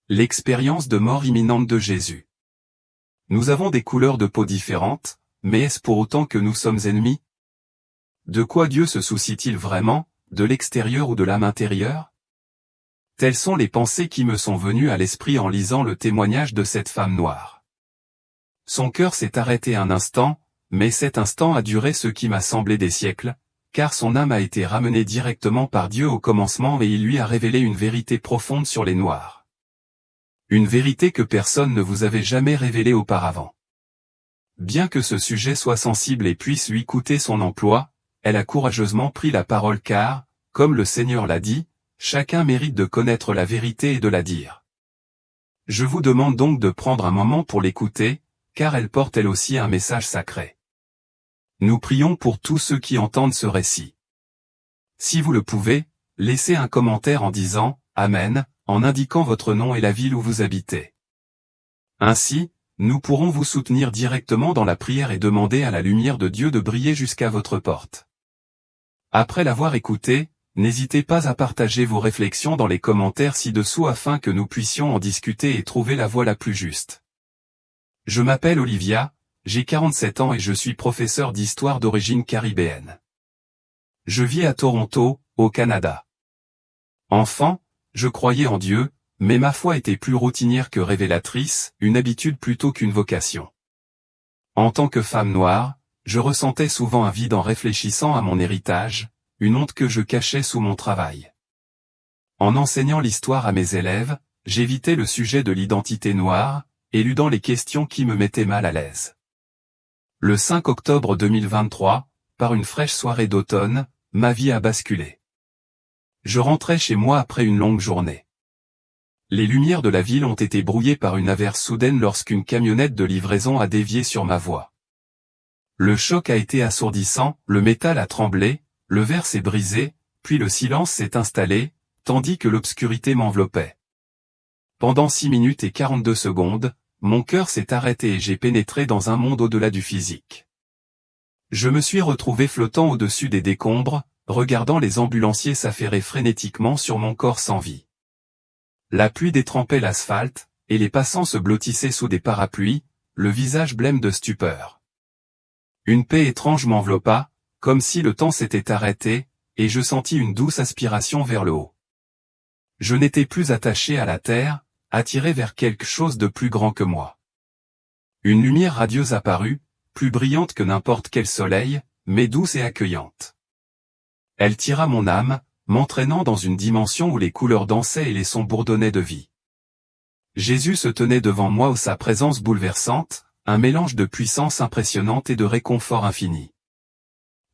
L'expérience de mort imminente de Jésus. Nous avons des couleurs de peau différentes, mais est-ce pour autant que nous sommes ennemis? De quoi Dieu se soucie-t-il vraiment, de l'extérieur ou de l'âme intérieure? Telles sont les pensées qui me sont venues à l'esprit en lisant le témoignage de cette femme noire. Son cœur s'est arrêté un instant, mais cet instant a duré ce qui m'a semblé des siècles, car son âme a été ramenée directement par Dieu au commencement et il lui a révélé une vérité profonde sur les Noirs. Une vérité que personne ne vous avait jamais révélée auparavant. Bien que ce sujet soit sensible et puisse lui coûter son emploi, elle a courageusement pris la parole car, comme le Seigneur l'a dit, chacun mérite de connaître la vérité et de la dire. Je vous demande donc de prendre un moment pour l'écouter, car elle porte elle aussi un message sacré. Nous prions pour tous ceux qui entendent ce récit. Si vous le pouvez, laissez un commentaire en disant « Amen », en indiquant votre nom et la ville où vous habitez. Ainsi, nous pourrons vous soutenir directement dans la prière et demander à la lumière de Dieu de briller jusqu'à votre porte. Après l'avoir écouté, n'hésitez pas à partager vos réflexions dans les commentaires ci-dessous afin que nous puissions en discuter et trouver la voie la plus juste. Je m'appelle Olivia, j'ai 47 ans et je suis professeur d'histoire d'origine caribéenne. Je vis à Toronto, au Canada. Enfant, je croyais en Dieu, mais ma foi était plus routinière que révélatrice, une habitude plutôt qu'une vocation. En tant que femme noire, je ressentais souvent un vide en réfléchissant à mon héritage, une honte que je cachais sous mon travail. En enseignant l'histoire à mes élèves, j'évitais le sujet de l'identité noire, éludant les questions qui me mettaient mal à l'aise. Le 5 octobre 2023, par une fraîche soirée d'automne, ma vie a basculé. Je rentrais chez moi après une longue journée. Les lumières de la ville ont été brouillées par une averse soudaine lorsqu'une camionnette de livraison a dévié sur ma voie. Le choc a été assourdissant, le métal a tremblé, le verre s'est brisé, puis le silence s'est installé, tandis que l'obscurité m'enveloppait. Pendant 6 minutes et 42 secondes, mon cœur s'est arrêté et j'ai pénétré dans un monde au-delà du physique. Je me suis retrouvé flottant au-dessus des décombres, regardant les ambulanciers s'affairer frénétiquement sur mon corps sans vie. La pluie détrempait l'asphalte, et les passants se blottissaient sous des parapluies, le visage blême de stupeur. Une paix étrange m'enveloppa, comme si le temps s'était arrêté, et je sentis une douce aspiration vers le haut. Je n'étais plus attaché à la terre, attiré vers quelque chose de plus grand que moi. Une lumière radieuse apparut, plus brillante que n'importe quel soleil, mais douce et accueillante. Elle tira mon âme, m'entraînant dans une dimension où les couleurs dansaient et les sons bourdonnaient de vie. Jésus se tenait devant moi où sa présence bouleversante, un mélange de puissance impressionnante et de réconfort infini.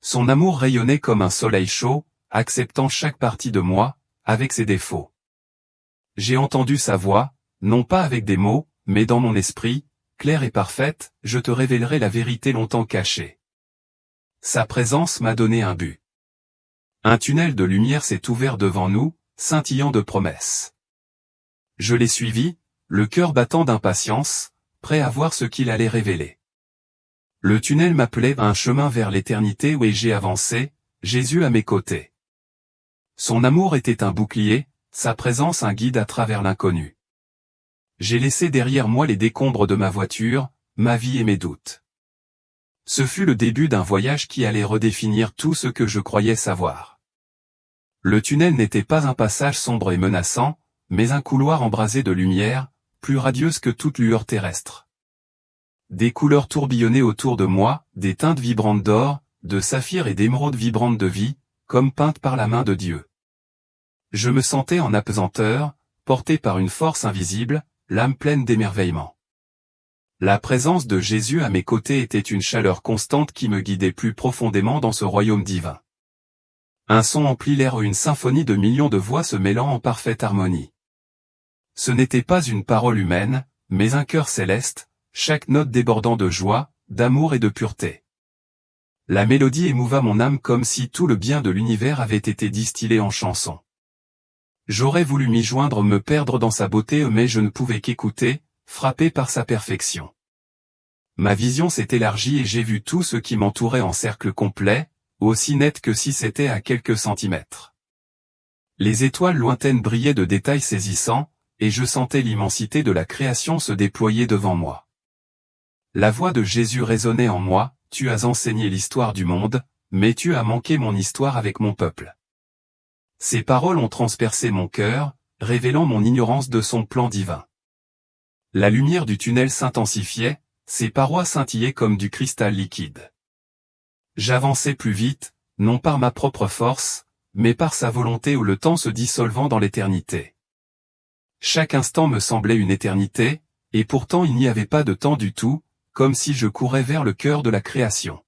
Son amour rayonnait comme un soleil chaud, acceptant chaque partie de moi, avec ses défauts. J'ai entendu sa voix, non pas avec des mots, mais dans mon esprit, claire et parfaite, je te révélerai la vérité longtemps cachée. Sa présence m'a donné un but. Un tunnel de lumière s'est ouvert devant nous, scintillant de promesses. Je l'ai suivi, le cœur battant d'impatience, prêt à voir ce qu'il allait révéler. Le tunnel m'appelait à un chemin vers l'éternité où j'ai avancé, Jésus à mes côtés. Son amour était un bouclier, sa présence un guide à travers l'inconnu. J'ai laissé derrière moi les décombres de ma voiture, ma vie et mes doutes. Ce fut le début d'un voyage qui allait redéfinir tout ce que je croyais savoir. Le tunnel n'était pas un passage sombre et menaçant, mais un couloir embrasé de lumière, plus radieuse que toute lueur terrestre. Des couleurs tourbillonnaient autour de moi, des teintes vibrantes d'or, de saphir et d'émeraude vibrantes de vie, comme peintes par la main de Dieu. Je me sentais en apesanteur, porté par une force invisible, l'âme pleine d'émerveillement. La présence de Jésus à mes côtés était une chaleur constante qui me guidait plus profondément dans ce royaume divin. Un son emplit l'air où une symphonie de millions de voix se mêlant en parfaite harmonie. Ce n'était pas une parole humaine, mais un cœur céleste, chaque note débordant de joie, d'amour et de pureté. La mélodie émouva mon âme comme si tout le bien de l'univers avait été distillé en chansons. J'aurais voulu m'y joindre, me perdre dans sa beauté, mais je ne pouvais qu'écouter, frappé par sa perfection. Ma vision s'est élargie et j'ai vu tout ce qui m'entourait en cercle complet, aussi net que si c'était à quelques centimètres. Les étoiles lointaines brillaient de détails saisissants, et je sentais l'immensité de la création se déployer devant moi. La voix de Jésus résonnait en moi, « Tu as enseigné l'histoire du monde, mais tu as manqué mon histoire avec mon peuple. » Ces paroles ont transpercé mon cœur, révélant mon ignorance de son plan divin. La lumière du tunnel s'intensifiait, ses parois scintillaient comme du cristal liquide. J'avançais plus vite, non par ma propre force, mais par sa volonté ou le temps se dissolvant dans l'éternité. Chaque instant me semblait une éternité, et pourtant il n'y avait pas de temps du tout, comme si je courais vers le cœur de la création.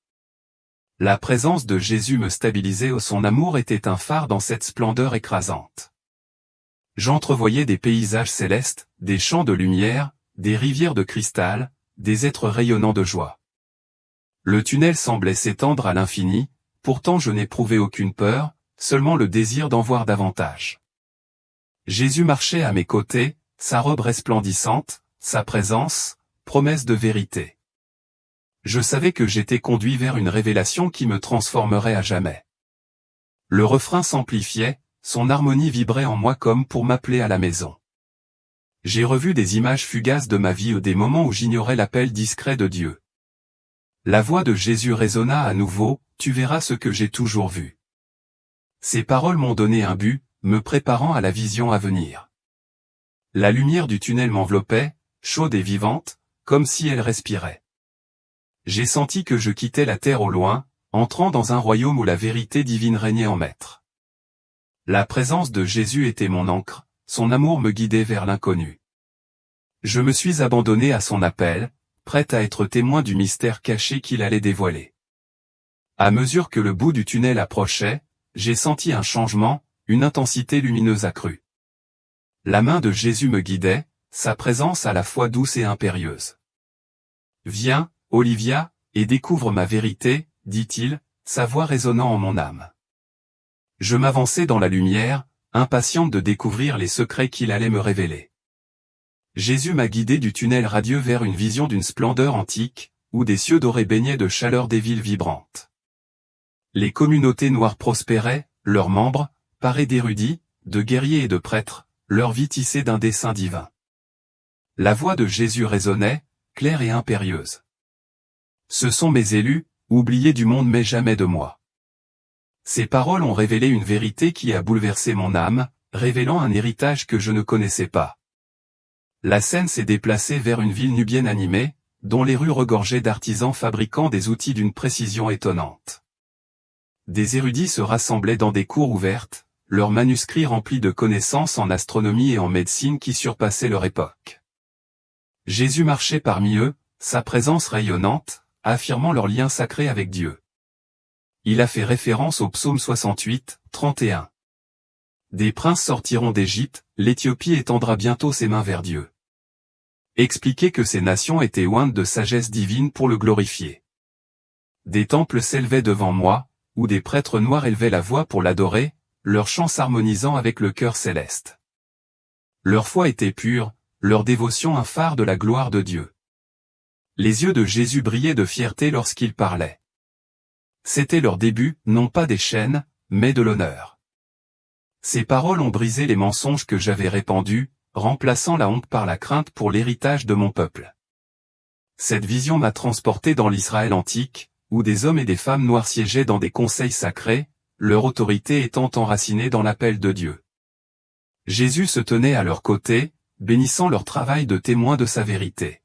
La présence de Jésus me stabilisait, son amour était un phare dans cette splendeur écrasante. J'entrevoyais des paysages célestes, des champs de lumière, des rivières de cristal, des êtres rayonnants de joie. Le tunnel semblait s'étendre à l'infini, pourtant je n'éprouvais aucune peur, seulement le désir d'en voir davantage. Jésus marchait à mes côtés, sa robe resplendissante, sa présence, promesse de vérité. Je savais que j'étais conduit vers une révélation qui me transformerait à jamais. Le refrain s'amplifiait, son harmonie vibrait en moi comme pour m'appeler à la maison. J'ai revu des images fugaces de ma vie ou des moments où j'ignorais l'appel discret de Dieu. La voix de Jésus résonna à nouveau, « Tu verras ce que j'ai toujours vu. » Ces paroles m'ont donné un but, me préparant à la vision à venir. La lumière du tunnel m'enveloppait, chaude et vivante, comme si elle respirait. J'ai senti que je quittais la terre au loin, entrant dans un royaume où la vérité divine régnait en maître. La présence de Jésus était mon ancre, son amour me guidait vers l'inconnu. Je me suis abandonné à son appel, prêt à être témoin du mystère caché qu'il allait dévoiler. À mesure que le bout du tunnel approchait, j'ai senti un changement, une intensité lumineuse accrue. La main de Jésus me guidait, sa présence à la fois douce et impérieuse. « Viens, Olivia, et découvre ma vérité, » dit-il, sa voix résonnant en mon âme. Je m'avançais dans la lumière, impatiente de découvrir les secrets qu'il allait me révéler. Jésus m'a guidé du tunnel radieux vers une vision d'une splendeur antique, où des cieux dorés baignaient de chaleur des villes vibrantes. Les communautés noires prospéraient, leurs membres, parés d'érudits, de guerriers et de prêtres, leur vie tissée d'un dessein divin. La voix de Jésus résonnait, claire et impérieuse. Ce sont mes élus, oubliés du monde mais jamais de moi. Ces paroles ont révélé une vérité qui a bouleversé mon âme, révélant un héritage que je ne connaissais pas. La scène s'est déplacée vers une ville nubienne animée, dont les rues regorgeaient d'artisans fabriquant des outils d'une précision étonnante. Des érudits se rassemblaient dans des cours ouvertes, leurs manuscrits remplis de connaissances en astronomie et en médecine qui surpassaient leur époque. Jésus marchait parmi eux, sa présence rayonnante, affirmant leur lien sacré avec Dieu. Il a fait référence au psaume 68, 31. Des princes sortiront d'Égypte, l'Éthiopie étendra bientôt ses mains vers Dieu. Expliquer que ces nations étaient ointes de sagesse divine pour le glorifier. Des temples s'élevaient devant moi, où des prêtres noirs élevaient la voix pour l'adorer, leur chant s'harmonisant avec le cœur céleste. Leur foi était pure, leur dévotion un phare de la gloire de Dieu. Les yeux de Jésus brillaient de fierté lorsqu'il parlait. C'était leur début, non pas des chaînes, mais de l'honneur. Ces paroles ont brisé les mensonges que j'avais répandus, remplaçant la honte par la crainte pour l'héritage de mon peuple. Cette vision m'a transporté dans l'Israël antique, où des hommes et des femmes noirs siégeaient dans des conseils sacrés, leur autorité étant enracinée dans l'appel de Dieu. Jésus se tenait à leur côté, bénissant leur travail de témoin de sa vérité.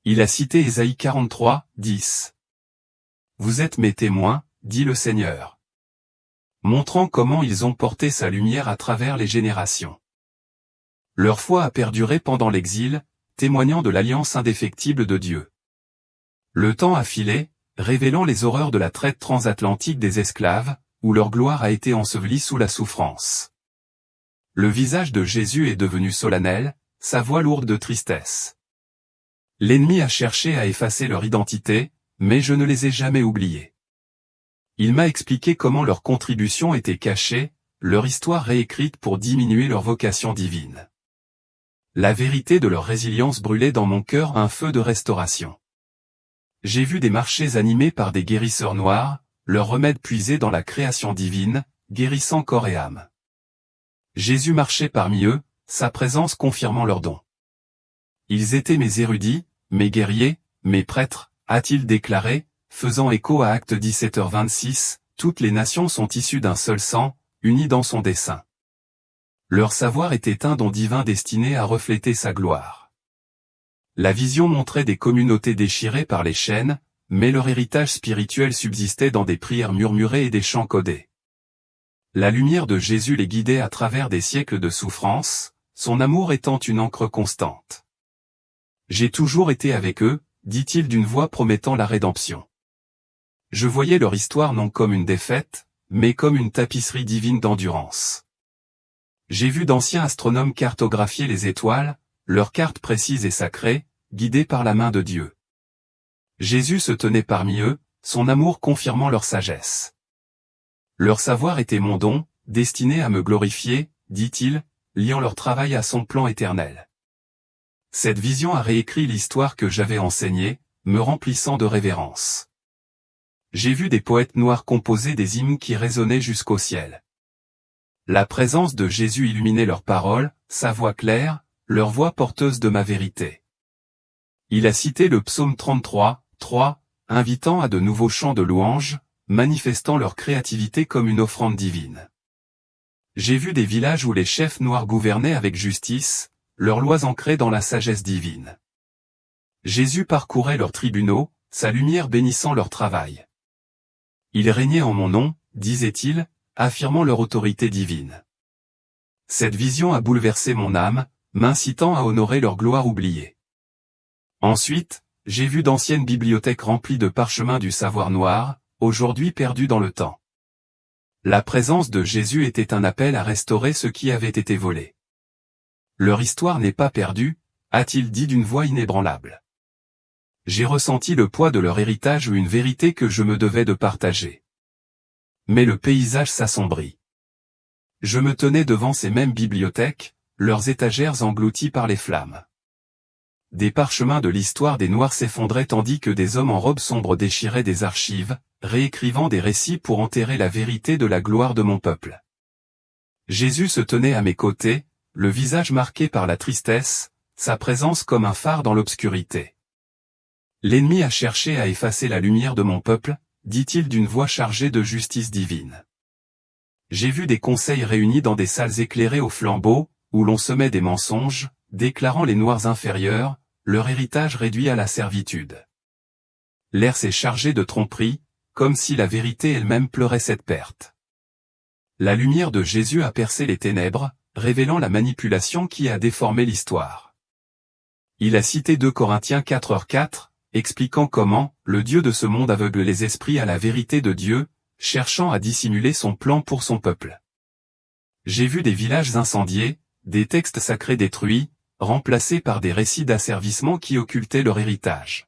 Il a cité Ésaïe 43, 10. « Vous êtes mes témoins, dit le Seigneur. » Montrant comment ils ont porté sa lumière à travers les générations. Leur foi a perduré pendant l'exil, témoignant de l'alliance indéfectible de Dieu. Le temps a filé, révélant les horreurs de la traite transatlantique des esclaves, où leur gloire a été ensevelie sous la souffrance. Le visage de Jésus est devenu solennel, sa voix lourde de tristesse. L'ennemi a cherché à effacer leur identité, mais je ne les ai jamais oubliés. Il m'a expliqué comment leur contribution était cachée, leur histoire réécrite pour diminuer leur vocation divine. La vérité de leur résilience brûlait dans mon cœur un feu de restauration. J'ai vu des marchés animés par des guérisseurs noirs, leurs remèdes puisés dans la création divine, guérissant corps et âme. Jésus marchait parmi eux, sa présence confirmant leurs dons. Ils étaient mes érudits, mes guerriers, mes prêtres, a-t-il déclaré, faisant écho à Actes 17h26, toutes les nations sont issues d'un seul sang, unies dans son dessein. Leur savoir était un don divin destiné à refléter sa gloire. La vision montrait des communautés déchirées par les chaînes, mais leur héritage spirituel subsistait dans des prières murmurées et des chants codés. La lumière de Jésus les guidait à travers des siècles de souffrance, son amour étant une encre constante. J'ai toujours été avec eux, dit-il d'une voix promettant la rédemption. Je voyais leur histoire non comme une défaite, mais comme une tapisserie divine d'endurance. J'ai vu d'anciens astronomes cartographier les étoiles, leurs cartes précises et sacrées, guidées par la main de Dieu. Jésus se tenait parmi eux, son amour confirmant leur sagesse. Leur savoir était mon don, destiné à me glorifier, dit-il, liant leur travail à son plan éternel. Cette vision a réécrit l'histoire que j'avais enseignée, me remplissant de révérence. J'ai vu des poètes noirs composer des hymnes qui résonnaient jusqu'au ciel. La présence de Jésus illuminait leurs paroles, sa voix claire, leur voix porteuse de ma vérité. Il a cité le psaume 33, 3, invitant à de nouveaux chants de louanges, manifestant leur créativité comme une offrande divine. J'ai vu des villages où les chefs noirs gouvernaient avec justice, leurs lois ancrées dans la sagesse divine. Jésus parcourait leurs tribunaux, sa lumière bénissant leur travail. Il régnait en mon nom, disait-il, affirmant leur autorité divine. Cette vision a bouleversé mon âme, m'incitant à honorer leur gloire oubliée. Ensuite, j'ai vu d'anciennes bibliothèques remplies de parchemins du savoir noir, aujourd'hui perdus dans le temps. La présence de Jésus était un appel à restaurer ce qui avait été volé. Leur histoire n'est pas perdue, a-t-il dit d'une voix inébranlable. J'ai ressenti le poids de leur héritage ou une vérité que je me devais de partager. Mais le paysage s'assombrit. Je me tenais devant ces mêmes bibliothèques, leurs étagères englouties par les flammes. Des parchemins de l'histoire des Noirs s'effondraient tandis que des hommes en robes sombres déchiraient des archives, réécrivant des récits pour enterrer la vérité de la gloire de mon peuple. Jésus se tenait à mes côtés, le visage marqué par la tristesse, sa présence comme un phare dans l'obscurité. L'ennemi a cherché à effacer la lumière de mon peuple, dit-il d'une voix chargée de justice divine. J'ai vu des conseils réunis dans des salles éclairées au flambeau, où l'on semait des mensonges, déclarant les Noirs inférieurs, leur héritage réduit à la servitude. L'air s'est chargé de tromperies, comme si la vérité elle-même pleurait cette perte. La lumière de Jésus a percé les ténèbres, révélant la manipulation qui a déformé l'histoire. Il a cité 2 Corinthiens 4h4, expliquant comment le Dieu de ce monde aveugle les esprits à la vérité de Dieu, cherchant à dissimuler son plan pour son peuple. J'ai vu des villages incendiés, des textes sacrés détruits, remplacés par des récits d'asservissement qui occultaient leur héritage.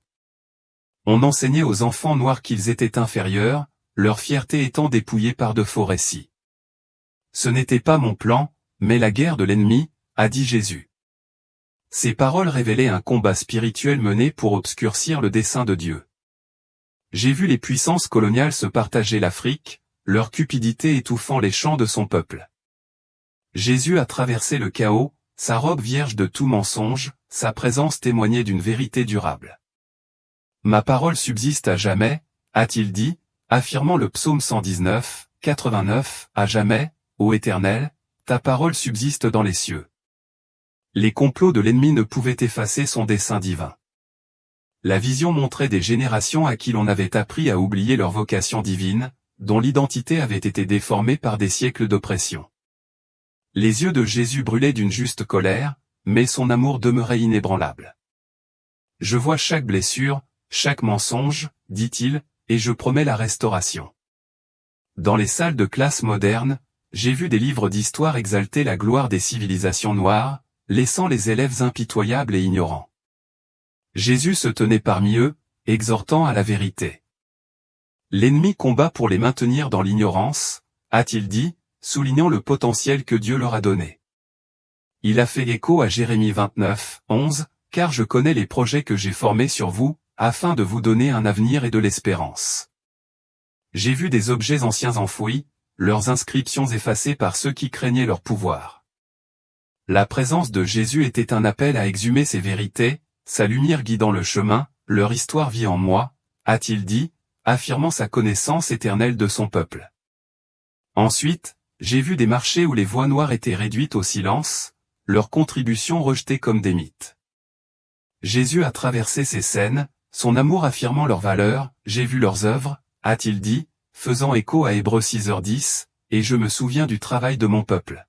On enseignait aux enfants noirs qu'ils étaient inférieurs, leur fierté étant dépouillée par de faux récits. Ce n'était pas mon plan, mais la guerre de l'ennemi, a dit Jésus. Ces paroles révélaient un combat spirituel mené pour obscurcir le dessein de Dieu. J'ai vu les puissances coloniales se partager l'Afrique, leur cupidité étouffant les chants de son peuple. Jésus a traversé le chaos, sa robe vierge de tout mensonge, sa présence témoignait d'une vérité durable. Ma parole subsiste à jamais, a-t-il dit, affirmant le psaume 119, 89, à jamais, ô Éternel, ta parole subsiste dans les cieux. Les complots de l'ennemi ne pouvaient effacer son dessein divin. La vision montrait des générations à qui l'on avait appris à oublier leur vocation divine, dont l'identité avait été déformée par des siècles d'oppression. Les yeux de Jésus brûlaient d'une juste colère, mais son amour demeurait inébranlable. Je vois chaque blessure, chaque mensonge, dit-il, et je promets la restauration. Dans les salles de classe modernes, j'ai vu des livres d'histoire exalter la gloire des civilisations noires, laissant les élèves impitoyables et ignorants. Jésus se tenait parmi eux, exhortant à la vérité. L'ennemi combat pour les maintenir dans l'ignorance, a-t-il dit, soulignant le potentiel que Dieu leur a donné. Il a fait écho à Jérémie 29, 11, « Car je connais les projets que j'ai formés sur vous, afin de vous donner un avenir et de l'espérance. » J'ai vu des objets anciens enfouis, leurs inscriptions effacées par ceux qui craignaient leur pouvoir. La présence de Jésus était un appel à exhumer ses vérités, sa lumière guidant le chemin, leur histoire vit en moi, a-t-il dit, affirmant sa connaissance éternelle de son peuple. Ensuite, j'ai vu des marchés où les voix noires étaient réduites au silence, leurs contributions rejetées comme des mythes. Jésus a traversé ces scènes, son amour affirmant leur valeur, j'ai vu leurs œuvres, a-t-il dit, faisant écho à Hébreux 6h10, et je me souviens du travail de mon peuple.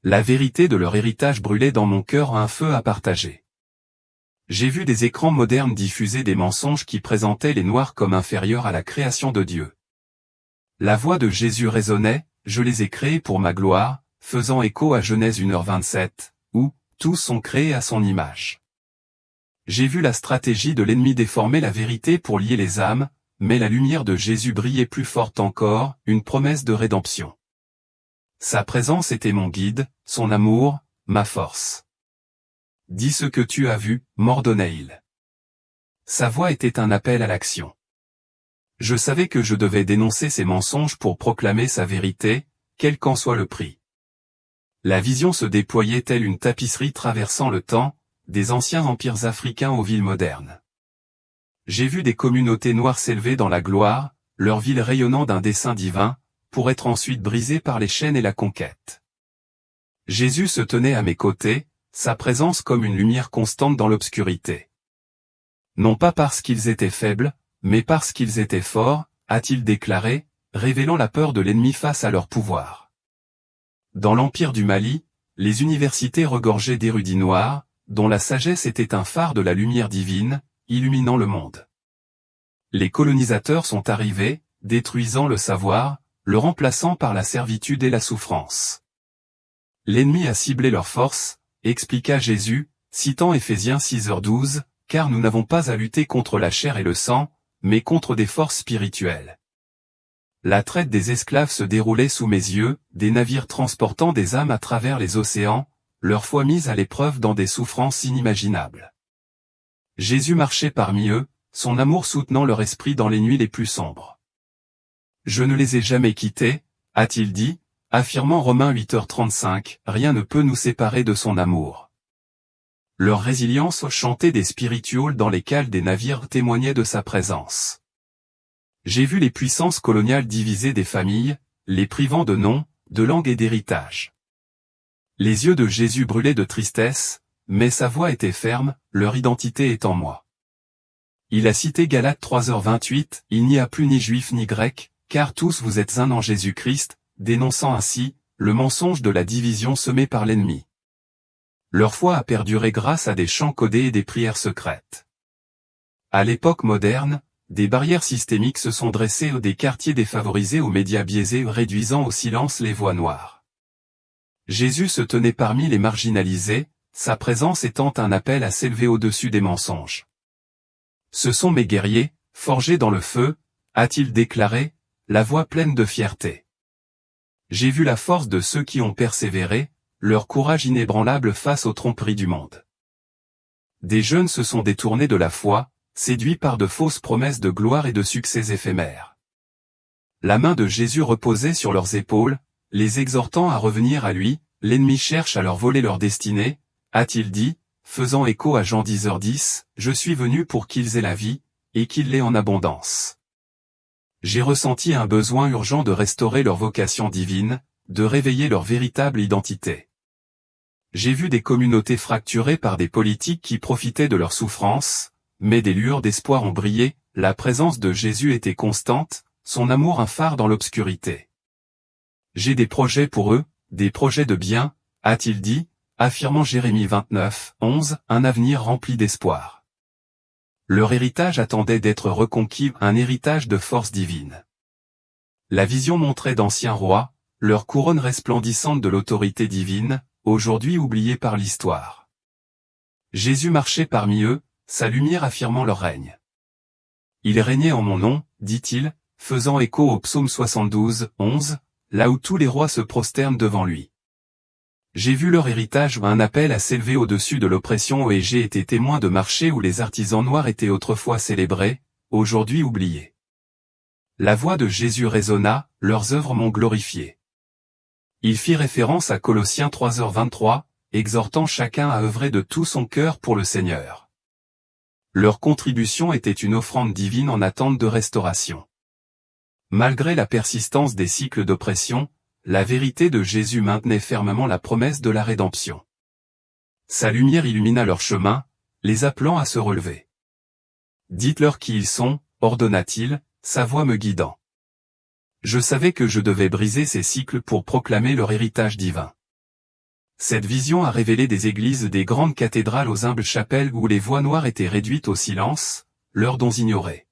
La vérité de leur héritage brûlait dans mon cœur un feu à partager. J'ai vu des écrans modernes diffuser des mensonges qui présentaient les Noirs comme inférieurs à la création de Dieu. La voix de Jésus résonnait, je les ai créés pour ma gloire, faisant écho à Genèse 1h27, où, tous sont créés à son image. J'ai vu la stratégie de l'ennemi déformer la vérité pour lier les âmes, mais la lumière de Jésus brillait plus forte encore, une promesse de rédemption. Sa présence était mon guide, son amour, ma force. Dis ce que tu as vu, m'ordonnait-il. Sa voix était un appel à l'action. Je savais que je devais dénoncer ses mensonges pour proclamer sa vérité, quel qu'en soit le prix. La vision se déployait telle une tapisserie traversant le temps, des anciens empires africains aux villes modernes. J'ai vu des communautés noires s'élever dans la gloire, leur ville rayonnant d'un dessein divin, pour être ensuite brisée par les chaînes et la conquête. Jésus se tenait à mes côtés, sa présence comme une lumière constante dans l'obscurité. Non pas parce qu'ils étaient faibles, mais parce qu'ils étaient forts, a-t-il déclaré, révélant la peur de l'ennemi face à leur pouvoir. Dans l'empire du Mali, les universités regorgeaient d'érudits noirs, dont la sagesse était un phare de la lumière divine, illuminant le monde. Les colonisateurs sont arrivés, détruisant le savoir, le remplaçant par la servitude et la souffrance. L'ennemi a ciblé leurs forces, expliqua Jésus, citant Éphésiens 6h12, car nous n'avons pas à lutter contre la chair et le sang, mais contre des forces spirituelles. La traite des esclaves se déroulait sous mes yeux, des navires transportant des âmes à travers les océans, leur foi mise à l'épreuve dans des souffrances inimaginables. Jésus marchait parmi eux, son amour soutenant leur esprit dans les nuits les plus sombres. Je ne les ai jamais quittés, a-t-il dit, affirmant Romains 8h35, rien ne peut nous séparer de son amour. Leur résilience chantait des spirituals dans les cales des navires témoignait de sa présence. J'ai vu les puissances coloniales diviser des familles, les privant de nom, de langue et d'héritage. Les yeux de Jésus brûlaient de tristesse, mais sa voix était ferme, leur identité est en moi. Il a cité Galates 3h28, il n'y a plus ni juif ni grec, car tous vous êtes un en Jésus-Christ, dénonçant ainsi, le mensonge de la division semée par l'ennemi. Leur foi a perduré grâce à des chants codés et des prières secrètes. À l'époque moderne, des barrières systémiques se sont dressées des quartiers défavorisés aux médias biaisés réduisant au silence les voix noires. Jésus se tenait parmi les marginalisés, sa présence étant un appel à s'élever au-dessus des mensonges. Ce sont mes guerriers, forgés dans le feu, a-t-il déclaré, la voix pleine de fierté. J'ai vu la force de ceux qui ont persévéré, leur courage inébranlable face aux tromperies du monde. Des jeunes se sont détournés de la foi, séduits par de fausses promesses de gloire et de succès éphémères. La main de Jésus reposait sur leurs épaules, les exhortant à revenir à lui, l'ennemi cherche à leur voler leur destinée, a-t-il dit, faisant écho à Jean 10h10, je suis venu pour qu'ils aient la vie, et qu'ils l'aient en abondance. J'ai ressenti un besoin urgent de restaurer leur vocation divine, de réveiller leur véritable identité. J'ai vu des communautés fracturées par des politiques qui profitaient de leur souffrance, mais des lueurs d'espoir ont brillé, la présence de Jésus était constante, son amour un phare dans l'obscurité. J'ai des projets pour eux, des projets de bien, a-t-il dit, affirmant Jérémie 29:11, un avenir rempli d'espoir. Leur héritage attendait d'être reconquis, un héritage de force divine. La vision montrait d'anciens rois, leur couronne resplendissante de l'autorité divine, aujourd'hui oubliée par l'histoire. Jésus marchait parmi eux, sa lumière affirmant leur règne. Il régnait en mon nom, dit-il, faisant écho au psaume 72:11, là où tous les rois se prosternent devant lui. J'ai vu leur héritage un appel à s'élever au-dessus de l'oppression et j'ai été témoin de marchés où les artisans noirs étaient autrefois célébrés, aujourd'hui oubliés. La voix de Jésus résonna, leurs œuvres m'ont glorifié. Il fit référence à Colossiens 3h23, exhortant chacun à œuvrer de tout son cœur pour le Seigneur. Leur contribution était une offrande divine en attente de restauration. Malgré la persistance des cycles d'oppression, la vérité de Jésus maintenait fermement la promesse de la rédemption. Sa lumière illumina leur chemin, les appelant à se relever. Dites-leur qui ils sont, ordonna-t-il, sa voix me guidant. Je savais que je devais briser ces cycles pour proclamer leur héritage divin. Cette vision a révélé des églises des grandes cathédrales aux humbles chapelles où les voix noires étaient réduites au silence, leurs dons ignorés.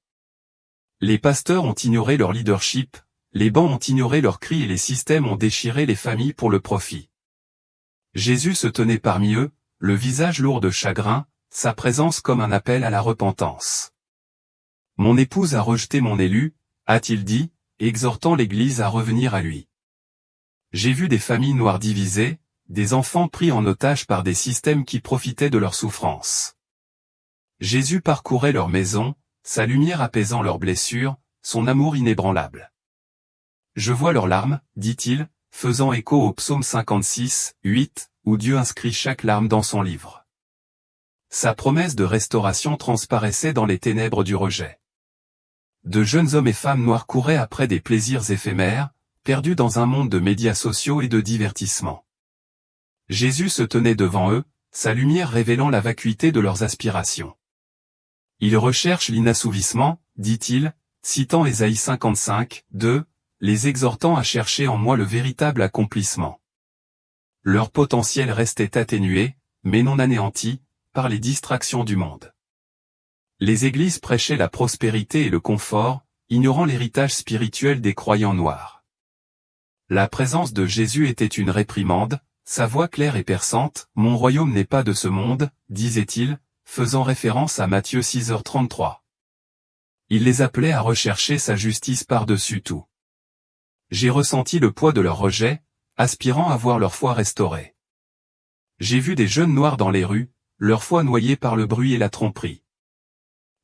Les pasteurs ont ignoré leur leadership, les bancs ont ignoré leurs cris et les systèmes ont déchiré les familles pour le profit. Jésus se tenait parmi eux, le visage lourd de chagrin, sa présence comme un appel à la repentance. Mon épouse a rejeté mon élu, a-t-il dit, exhortant l'Église à revenir à lui. J'ai vu des familles noires divisées, des enfants pris en otage par des systèmes qui profitaient de leur souffrance. Jésus parcourait leurs maisons, sa lumière apaisant leurs blessures, son amour inébranlable. Je vois leurs larmes, dit-il, faisant écho au psaume 56, 8, où Dieu inscrit chaque larme dans son livre. Sa promesse de restauration transparaissait dans les ténèbres du rejet. De jeunes hommes et femmes noirs couraient après des plaisirs éphémères, perdus dans un monde de médias sociaux et de divertissement. Jésus se tenait devant eux, sa lumière révélant la vacuité de leurs aspirations. Ils recherchent l'inassouvissement, dit-il, citant Ésaïe 55, 2, les exhortant à chercher en moi le véritable accomplissement. Leur potentiel restait atténué, mais non anéanti, par les distractions du monde. Les églises prêchaient la prospérité et le confort, ignorant l'héritage spirituel des croyants noirs. La présence de Jésus était une réprimande, sa voix claire et perçante, « Mon royaume n'est pas de ce monde », disait-il, faisant référence à Matthieu 6h33. Il les appelait à rechercher sa justice par-dessus tout. J'ai ressenti le poids de leur rejet, aspirant à voir leur foi restaurée. J'ai vu des jeunes noirs dans les rues, leur foi noyée par le bruit et la tromperie.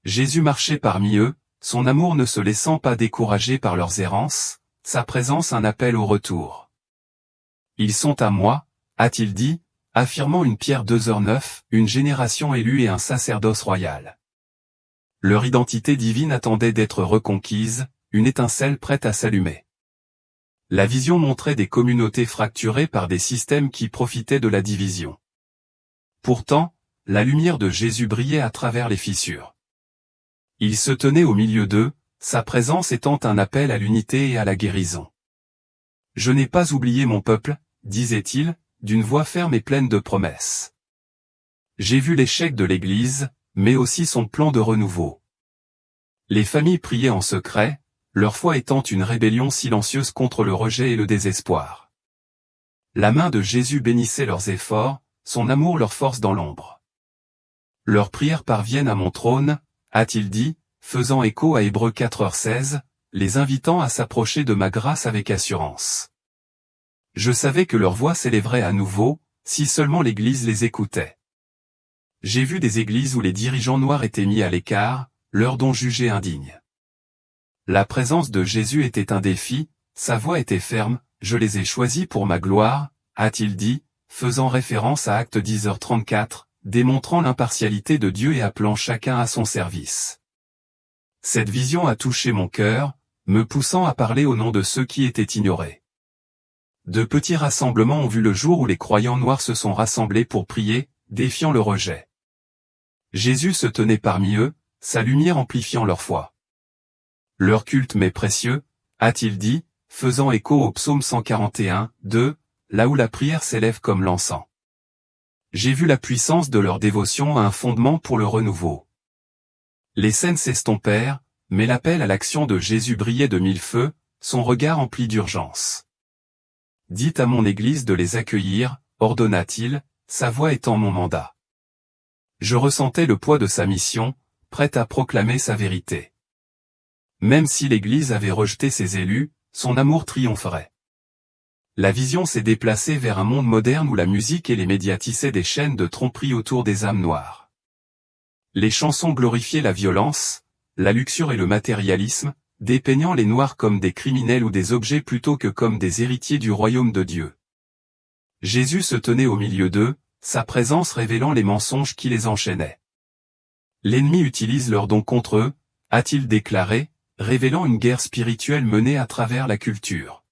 Jésus marchait parmi eux, son amour ne se laissant pas décourager par leurs errances, sa présence un appel au retour. Ils sont à moi, a-t-il dit, affirmant une Pierre 2h9, une génération élue et un sacerdoce royal. Leur identité divine attendait d'être reconquise, une étincelle prête à s'allumer. La vision montrait des communautés fracturées par des systèmes qui profitaient de la division. Pourtant, la lumière de Jésus brillait à travers les fissures. Il se tenait au milieu d'eux, sa présence étant un appel à l'unité et à la guérison. « Je n'ai pas oublié mon peuple », disait-il, d'une voix ferme et pleine de promesses. J'ai vu l'échec de l'Église, mais aussi son plan de renouveau. Les familles priaient en secret, leur foi étant une rébellion silencieuse contre le rejet et le désespoir. La main de Jésus bénissait leurs efforts, son amour leur force dans l'ombre. Leurs prières parviennent à mon trône, a-t-il dit, faisant écho à Hébreux 4h16, les invitant à s'approcher de ma grâce avec assurance. Je savais que leur voix s'élèverait à nouveau, si seulement l'Église les écoutait. J'ai vu des églises où les dirigeants noirs étaient mis à l'écart, leurs dons jugés indignes. La présence de Jésus était un défi, sa voix était ferme, je les ai choisis pour ma gloire, a-t-il dit, faisant référence à Actes 10h34, démontrant l'impartialité de Dieu et appelant chacun à son service. Cette vision a touché mon cœur, me poussant à parler au nom de ceux qui étaient ignorés. De petits rassemblements ont vu le jour où les croyants noirs se sont rassemblés pour prier, défiant le rejet. Jésus se tenait parmi eux, sa lumière amplifiant leur foi. Leur culte m'est précieux, a-t-il dit, faisant écho au psaume 141, 2, là où la prière s'élève comme l'encens. J'ai vu la puissance de leur dévotion à un fondement pour le renouveau. Les scènes s'estompèrent, mais l'appel à l'action de Jésus brillait de mille feux, son regard empli d'urgence. Dites à mon Église de les accueillir, ordonna-t-il, sa voix étant mon mandat. Je ressentais le poids de sa mission, prête à proclamer sa vérité. Même si l'Église avait rejeté ses élus, son amour triompherait. La vision s'est déplacée vers un monde moderne où la musique et les médias tissaient des chaînes de tromperie autour des âmes noires. Les chansons glorifiaient la violence, la luxure et le matérialisme, dépeignant les Noirs comme des criminels ou des objets plutôt que comme des héritiers du royaume de Dieu. Jésus se tenait au milieu d'eux, sa présence révélant les mensonges qui les enchaînaient. L'ennemi utilise leurs dons contre eux, a-t-il déclaré, révélant une guerre spirituelle menée à travers la culture.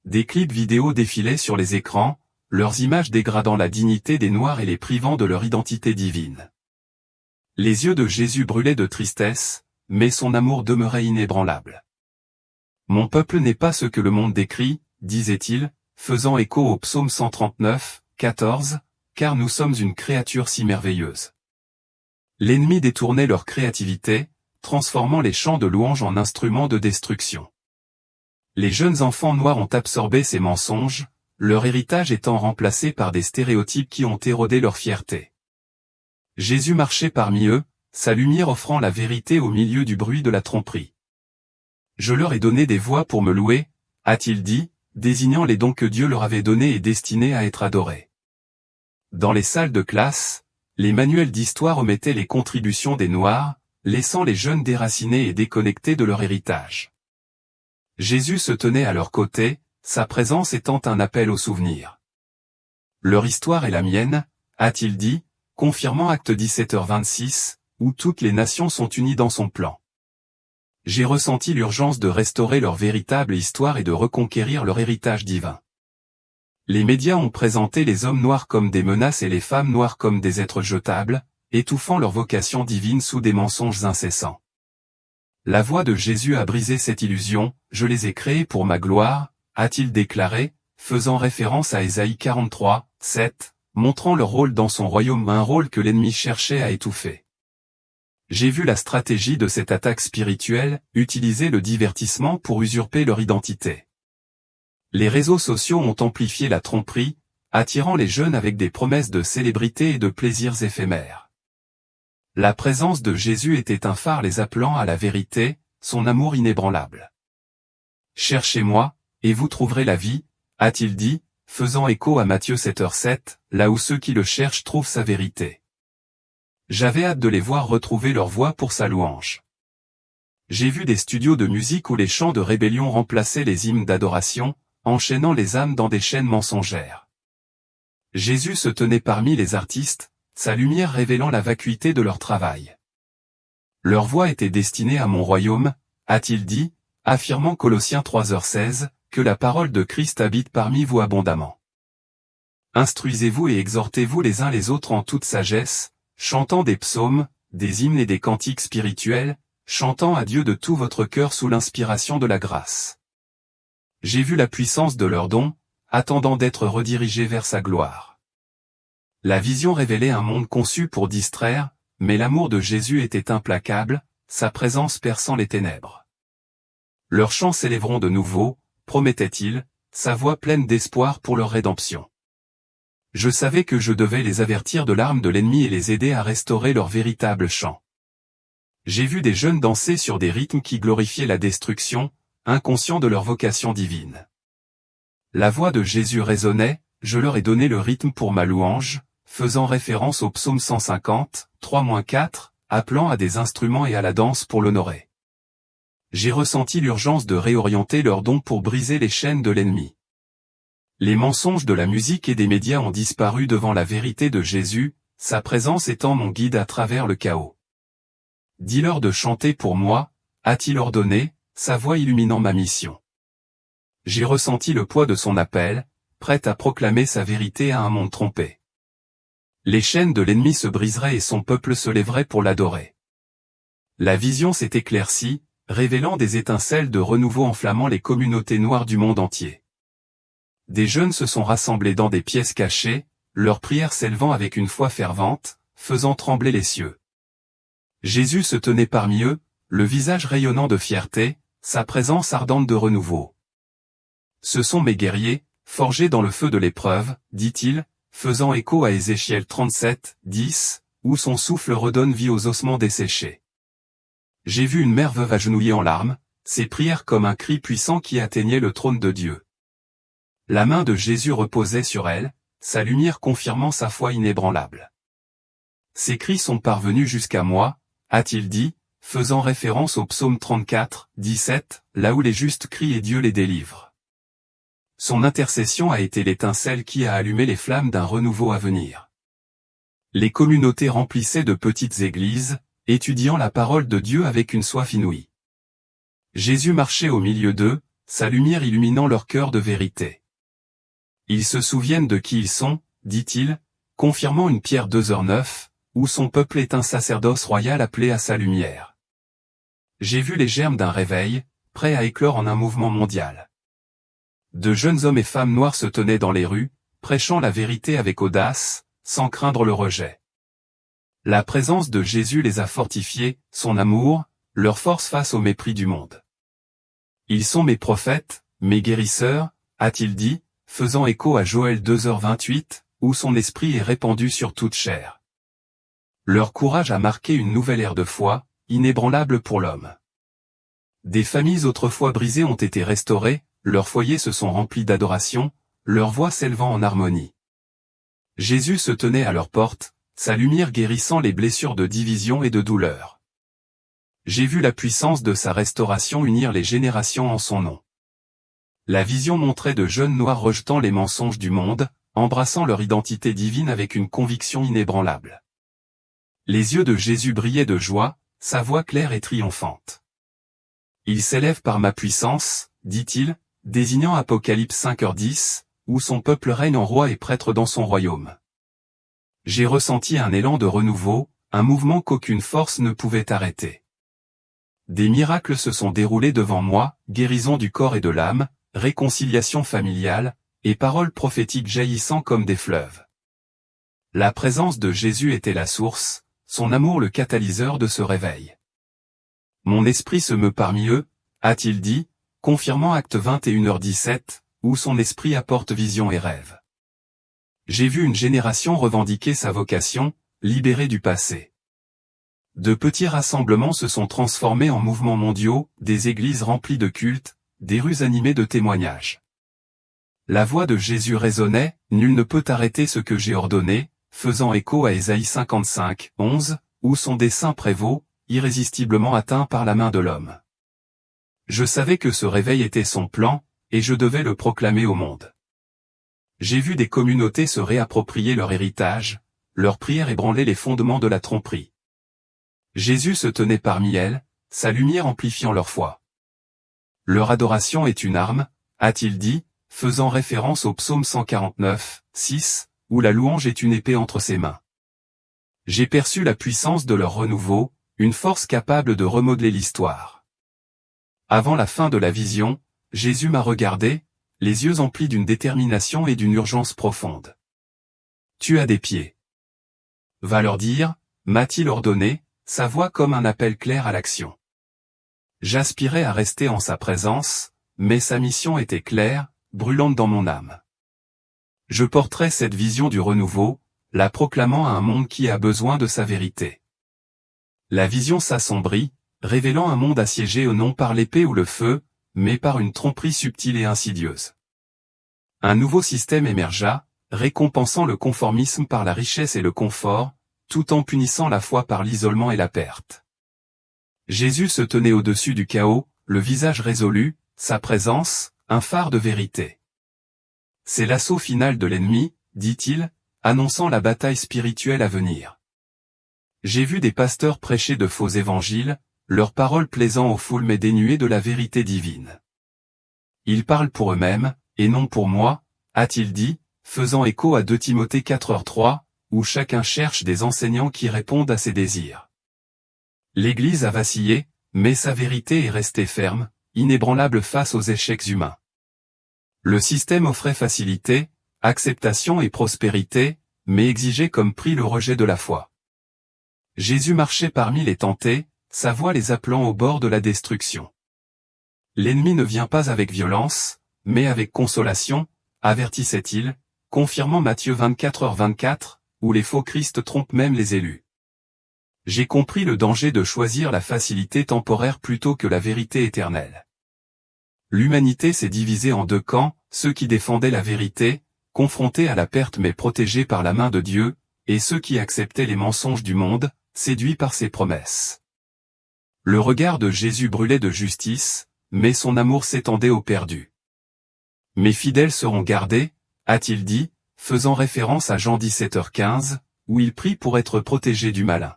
Des clips vidéo défilaient sur les écrans, leurs images dégradant la dignité des Noirs et les privant de leur identité divine. Les yeux de Jésus brûlaient de tristesse, mais son amour demeurait inébranlable. « Mon peuple n'est pas ce que le monde décrit, disait-il, faisant écho au psaume 139, 14, car nous sommes une créature si merveilleuse. » L'ennemi détournait leur créativité, transformant les chants de louange en instruments de destruction. Les jeunes enfants noirs ont absorbé ces mensonges, leur héritage étant remplacé par des stéréotypes qui ont érodé leur fierté. Jésus marchait parmi eux, sa lumière offrant la vérité au milieu du bruit de la tromperie. « Je leur ai donné des voix pour me louer », a-t-il dit, désignant les dons que Dieu leur avait donnés et destinés à être adorés. Dans les salles de classe, les manuels d'histoire omettaient les contributions des Noirs, laissant les jeunes déracinés et déconnectés de leur héritage. Jésus se tenait à leur côté, sa présence étant un appel au souvenir. « Leur histoire est la mienne », a-t-il dit, confirmant Acte 17h26, où toutes les nations sont unies dans son plan. J'ai ressenti l'urgence de restaurer leur véritable histoire et de reconquérir leur héritage divin. Les médias ont présenté les hommes noirs comme des menaces et les femmes noires comme des êtres jetables, étouffant leur vocation divine sous des mensonges incessants. La voix de Jésus a brisé cette illusion, « Je les ai créés pour ma gloire », a-t-il déclaré, faisant référence à Ésaïe 43, 7, montrant leur rôle dans son royaume, un rôle que l'ennemi cherchait à étouffer. J'ai vu la stratégie de cette attaque spirituelle, utiliser le divertissement pour usurper leur identité. Les réseaux sociaux ont amplifié la tromperie, attirant les jeunes avec des promesses de célébrité et de plaisirs éphémères. La présence de Jésus était un phare les appelant à la vérité, son amour inébranlable. « Cherchez-moi, et vous trouverez la vie », a-t-il dit, faisant écho à Matthieu 7h7, là où ceux qui le cherchent trouvent sa vérité. J'avais hâte de les voir retrouver leur voix pour sa louange. J'ai vu des studios de musique où les chants de rébellion remplaçaient les hymnes d'adoration, enchaînant les âmes dans des chaînes mensongères. Jésus se tenait parmi les artistes, sa lumière révélant la vacuité de leur travail. Leur voix était destinée à mon royaume, a-t-il dit, affirmant Colossiens 3h16, que la parole de Christ habite parmi vous abondamment. Instruisez-vous et exhortez-vous les uns les autres en toute sagesse, chantant des psaumes, des hymnes et des cantiques spirituels, chantant à Dieu de tout votre cœur sous l'inspiration de la grâce. J'ai vu la puissance de leurs dons, attendant d'être redirigés vers sa gloire. La vision révélait un monde conçu pour distraire, mais l'amour de Jésus était implacable, sa présence perçant les ténèbres. Leurs chants s'élèveront de nouveau, promettait-il, sa voix pleine d'espoir pour leur rédemption. Je savais que je devais les avertir de l'arme de l'ennemi et les aider à restaurer leur véritable chant. J'ai vu des jeunes danser sur des rythmes qui glorifiaient la destruction, inconscients de leur vocation divine. La voix de Jésus résonnait, je leur ai donné le rythme pour ma louange, faisant référence au psaume 150, 3-4, appelant à des instruments et à la danse pour l'honorer. J'ai ressenti l'urgence de réorienter leurs dons pour briser les chaînes de l'ennemi. Les mensonges de la musique et des médias ont disparu devant la vérité de Jésus, sa présence étant mon guide à travers le chaos. Dis-leur de chanter pour moi, a-t-il ordonné, sa voix illuminant ma mission. J'ai ressenti le poids de son appel, prêt à proclamer sa vérité à un monde trompé. Les chaînes de l'ennemi se briseraient et son peuple se lèverait pour l'adorer. La vision s'est éclaircie, révélant des étincelles de renouveau enflammant les communautés noires du monde entier. Des jeunes se sont rassemblés dans des pièces cachées, leurs prières s'élevant avec une foi fervente, faisant trembler les cieux. Jésus se tenait parmi eux, le visage rayonnant de fierté, sa présence ardente de renouveau. Ce sont mes guerriers, forgés dans le feu de l'épreuve, dit-il, faisant écho à Ézéchiel 37, 10, où son souffle redonne vie aux ossements desséchés. J'ai vu une mère veuve agenouillée en larmes, ses prières comme un cri puissant qui atteignait le trône de Dieu. La main de Jésus reposait sur elle, sa lumière confirmant sa foi inébranlable. Ces cris sont parvenus jusqu'à moi, a-t-il dit, faisant référence au psaume 34, 17, là où les justes crient et Dieu les délivre. Son intercession a été l'étincelle qui a allumé les flammes d'un renouveau à venir. Les communautés remplissaient de petites églises, étudiant la parole de Dieu avec une soif inouïe. Jésus marchait au milieu d'eux, sa lumière illuminant leur cœur de vérité. Ils se souviennent de qui ils sont, dit-il, confirmant une Pierre 2h9, où son peuple est un sacerdoce royal appelé à sa lumière. J'ai vu les germes d'un réveil, prêt à éclore en un mouvement mondial. De jeunes hommes et femmes noirs se tenaient dans les rues, prêchant la vérité avec audace, sans craindre le rejet. La présence de Jésus les a fortifiés, son amour, leur force face au mépris du monde. Ils sont mes prophètes, mes guérisseurs, a-t-il dit, faisant écho à Joël 2h28, où son esprit est répandu sur toute chair. Leur courage a marqué une nouvelle ère de foi, inébranlable pour l'homme. Des familles autrefois brisées ont été restaurées, leurs foyers se sont remplis d'adoration, leurs voix s'élevant en harmonie. Jésus se tenait à leur porte, sa lumière guérissant les blessures de division et de douleur. J'ai vu la puissance de sa restauration unir les générations en son nom. La vision montrait de jeunes noirs rejetant les mensonges du monde, embrassant leur identité divine avec une conviction inébranlable. Les yeux de Jésus brillaient de joie, sa voix claire et triomphante. Il s'élève par ma puissance, dit-il, désignant Apocalypse 5h10, où son peuple règne en roi et prêtre dans son royaume. J'ai ressenti un élan de renouveau, un mouvement qu'aucune force ne pouvait arrêter. Des miracles se sont déroulés devant moi, guérison du corps et de l'âme, réconciliation familiale, et paroles prophétiques jaillissant comme des fleuves. La présence de Jésus était la source, son amour le catalyseur de ce réveil. Mon esprit se meut parmi eux, a-t-il dit, confirmant Acte 21h17, où son esprit apporte vision et rêve. J'ai vu une génération revendiquer sa vocation, libérée du passé. De petits rassemblements se sont transformés en mouvements mondiaux, des églises remplies de cultes, des rues animées de témoignages. La voix de Jésus résonnait, nul ne peut arrêter ce que j'ai ordonné, faisant écho à Ésaïe 55:11, où son dessein prévaut, irrésistiblement atteint par la main de l'homme. Je savais que ce réveil était son plan, et je devais le proclamer au monde. J'ai vu des communautés se réapproprier leur héritage, leur prière ébranler les fondements de la tromperie. Jésus se tenait parmi elles, sa lumière amplifiant leur foi. Leur adoration est une arme, a-t-il dit, faisant référence au psaume 149:6, où la louange est une épée entre ses mains. J'ai perçu la puissance de leur renouveau, une force capable de remodeler l'histoire. Avant la fin de la vision, Jésus m'a regardé, les yeux emplis d'une détermination et d'une urgence profonde. Tu as des pieds. Va leur dire, m'a-t-il ordonné, sa voix comme un appel clair à l'action. J'aspirais à rester en sa présence, mais sa mission était claire, brûlante dans mon âme. Je porterai cette vision du renouveau, la proclamant à un monde qui a besoin de sa vérité. La vision s'assombrit, révélant un monde assiégé non par l'épée ou le feu, mais par une tromperie subtile et insidieuse. Un nouveau système émergea, récompensant le conformisme par la richesse et le confort, tout en punissant la foi par l'isolement et la perte. Jésus se tenait au-dessus du chaos, le visage résolu, sa présence, un phare de vérité. C'est l'assaut final de l'ennemi, dit-il, annonçant la bataille spirituelle à venir. J'ai vu des pasteurs prêcher de faux évangiles, leurs paroles plaisant aux foules mais dénuées de la vérité divine. Ils parlent pour eux-mêmes, et non pour moi, a-t-il dit, faisant écho à 2 Timothée 4h3, où chacun cherche des enseignants qui répondent à ses désirs. L'Église a vacillé, mais sa vérité est restée ferme, inébranlable face aux échecs humains. Le système offrait facilité, acceptation et prospérité, mais exigeait comme prix le rejet de la foi. Jésus marchait parmi les tentés, sa voix les appelant au bord de la destruction. L'ennemi ne vient pas avec violence, mais avec consolation, avertissait-il, confirmant Matthieu 24h24, où les faux Christ trompent même les élus. J'ai compris le danger de choisir la facilité temporaire plutôt que la vérité éternelle. L'humanité s'est divisée en 2 camps, ceux qui défendaient la vérité, confrontés à la perte mais protégés par la main de Dieu, et ceux qui acceptaient les mensonges du monde, séduits par ses promesses. Le regard de Jésus brûlait de justice, mais son amour s'étendait aux perdus. Mes fidèles seront gardés, a-t-il dit, faisant référence à Jean 17h15, où il prie pour être protégé du malin.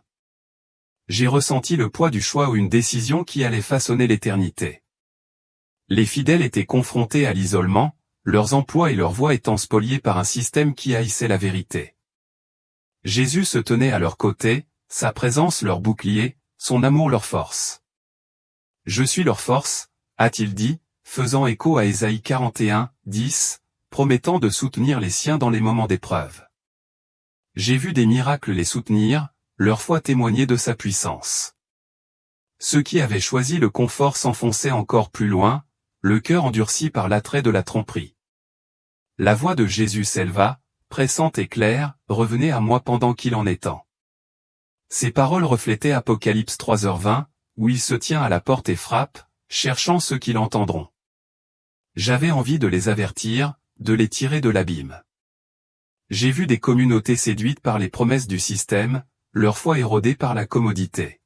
J'ai ressenti le poids du choix ou une décision qui allait façonner l'éternité. Les fidèles étaient confrontés à l'isolement, leurs emplois et leurs voix étant spoliés par un système qui haïssait la vérité. Jésus se tenait à leur côté, sa présence leur bouclier, son amour leur force. Je suis leur force, a-t-il dit, faisant écho à Ésaïe 41, 10, promettant de soutenir les siens dans les moments d'épreuve. J'ai vu des miracles les soutenir, leur foi témoigner de sa puissance. Ceux qui avaient choisi le confort s'enfonçaient encore plus loin, le cœur endurci par l'attrait de la tromperie. La voix de Jésus s'éleva, pressante et claire, revenez à moi pendant qu'il en est temps. Ces paroles reflétaient Apocalypse 3h20, où il se tient à la porte et frappe, cherchant ceux qui l'entendront. J'avais envie de les avertir, de les tirer de l'abîme. J'ai vu des communautés séduites par les promesses du système, leur foi érodée par la commodité.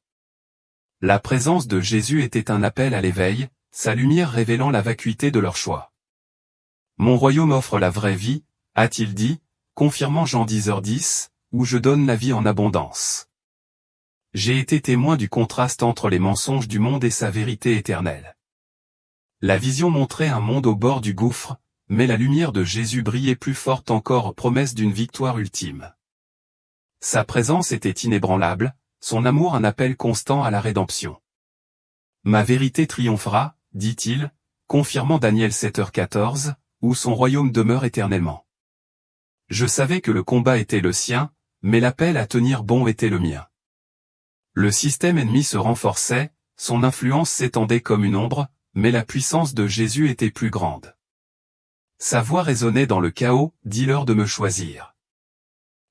La présence de Jésus était un appel à l'éveil, sa lumière révélant la vacuité de leur choix. Mon royaume offre la vraie vie, a-t-il dit, confirmant Jean 10h10, où je donne la vie en abondance. J'ai été témoin du contraste entre les mensonges du monde et sa vérité éternelle. La vision montrait un monde au bord du gouffre, mais la lumière de Jésus brillait plus forte encore, promesse d'une victoire ultime. Sa présence était inébranlable, son amour un appel constant à la rédemption. Ma vérité triomphera, dit-il, confirmant Daniel 7h14, où son royaume demeure éternellement. Je savais que le combat était le sien, mais l'appel à tenir bon était le mien. Le système ennemi se renforçait, son influence s'étendait comme une ombre, mais la puissance de Jésus était plus grande. Sa voix résonnait dans le chaos, dis-leur de me choisir.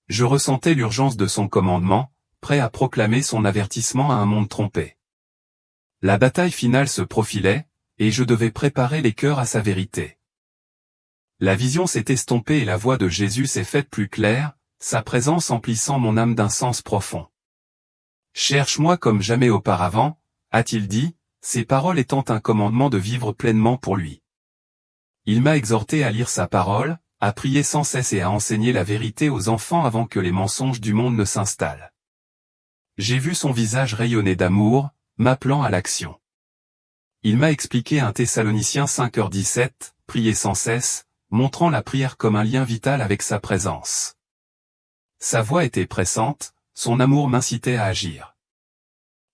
Je ressentais l'urgence de son commandement, prêt à proclamer son avertissement à un monde trompé. La bataille finale se profilait, et je devais préparer les cœurs à sa vérité. La vision s'est estompée et la voix de Jésus s'est faite plus claire, sa présence emplissant mon âme d'un sens profond. Cherche-moi comme jamais auparavant, a-t-il dit, ses paroles étant un commandement de vivre pleinement pour lui. Il m'a exhorté à lire sa parole, à prier sans cesse et à enseigner la vérité aux enfants avant que les mensonges du monde ne s'installent. J'ai vu son visage rayonner d'amour, m'appelant à l'action. Il m'a expliqué 1 Thessaloniciens 5h17, prier sans cesse, montrant la prière comme un lien vital avec sa présence. Sa voix était pressante, son amour m'incitait à agir.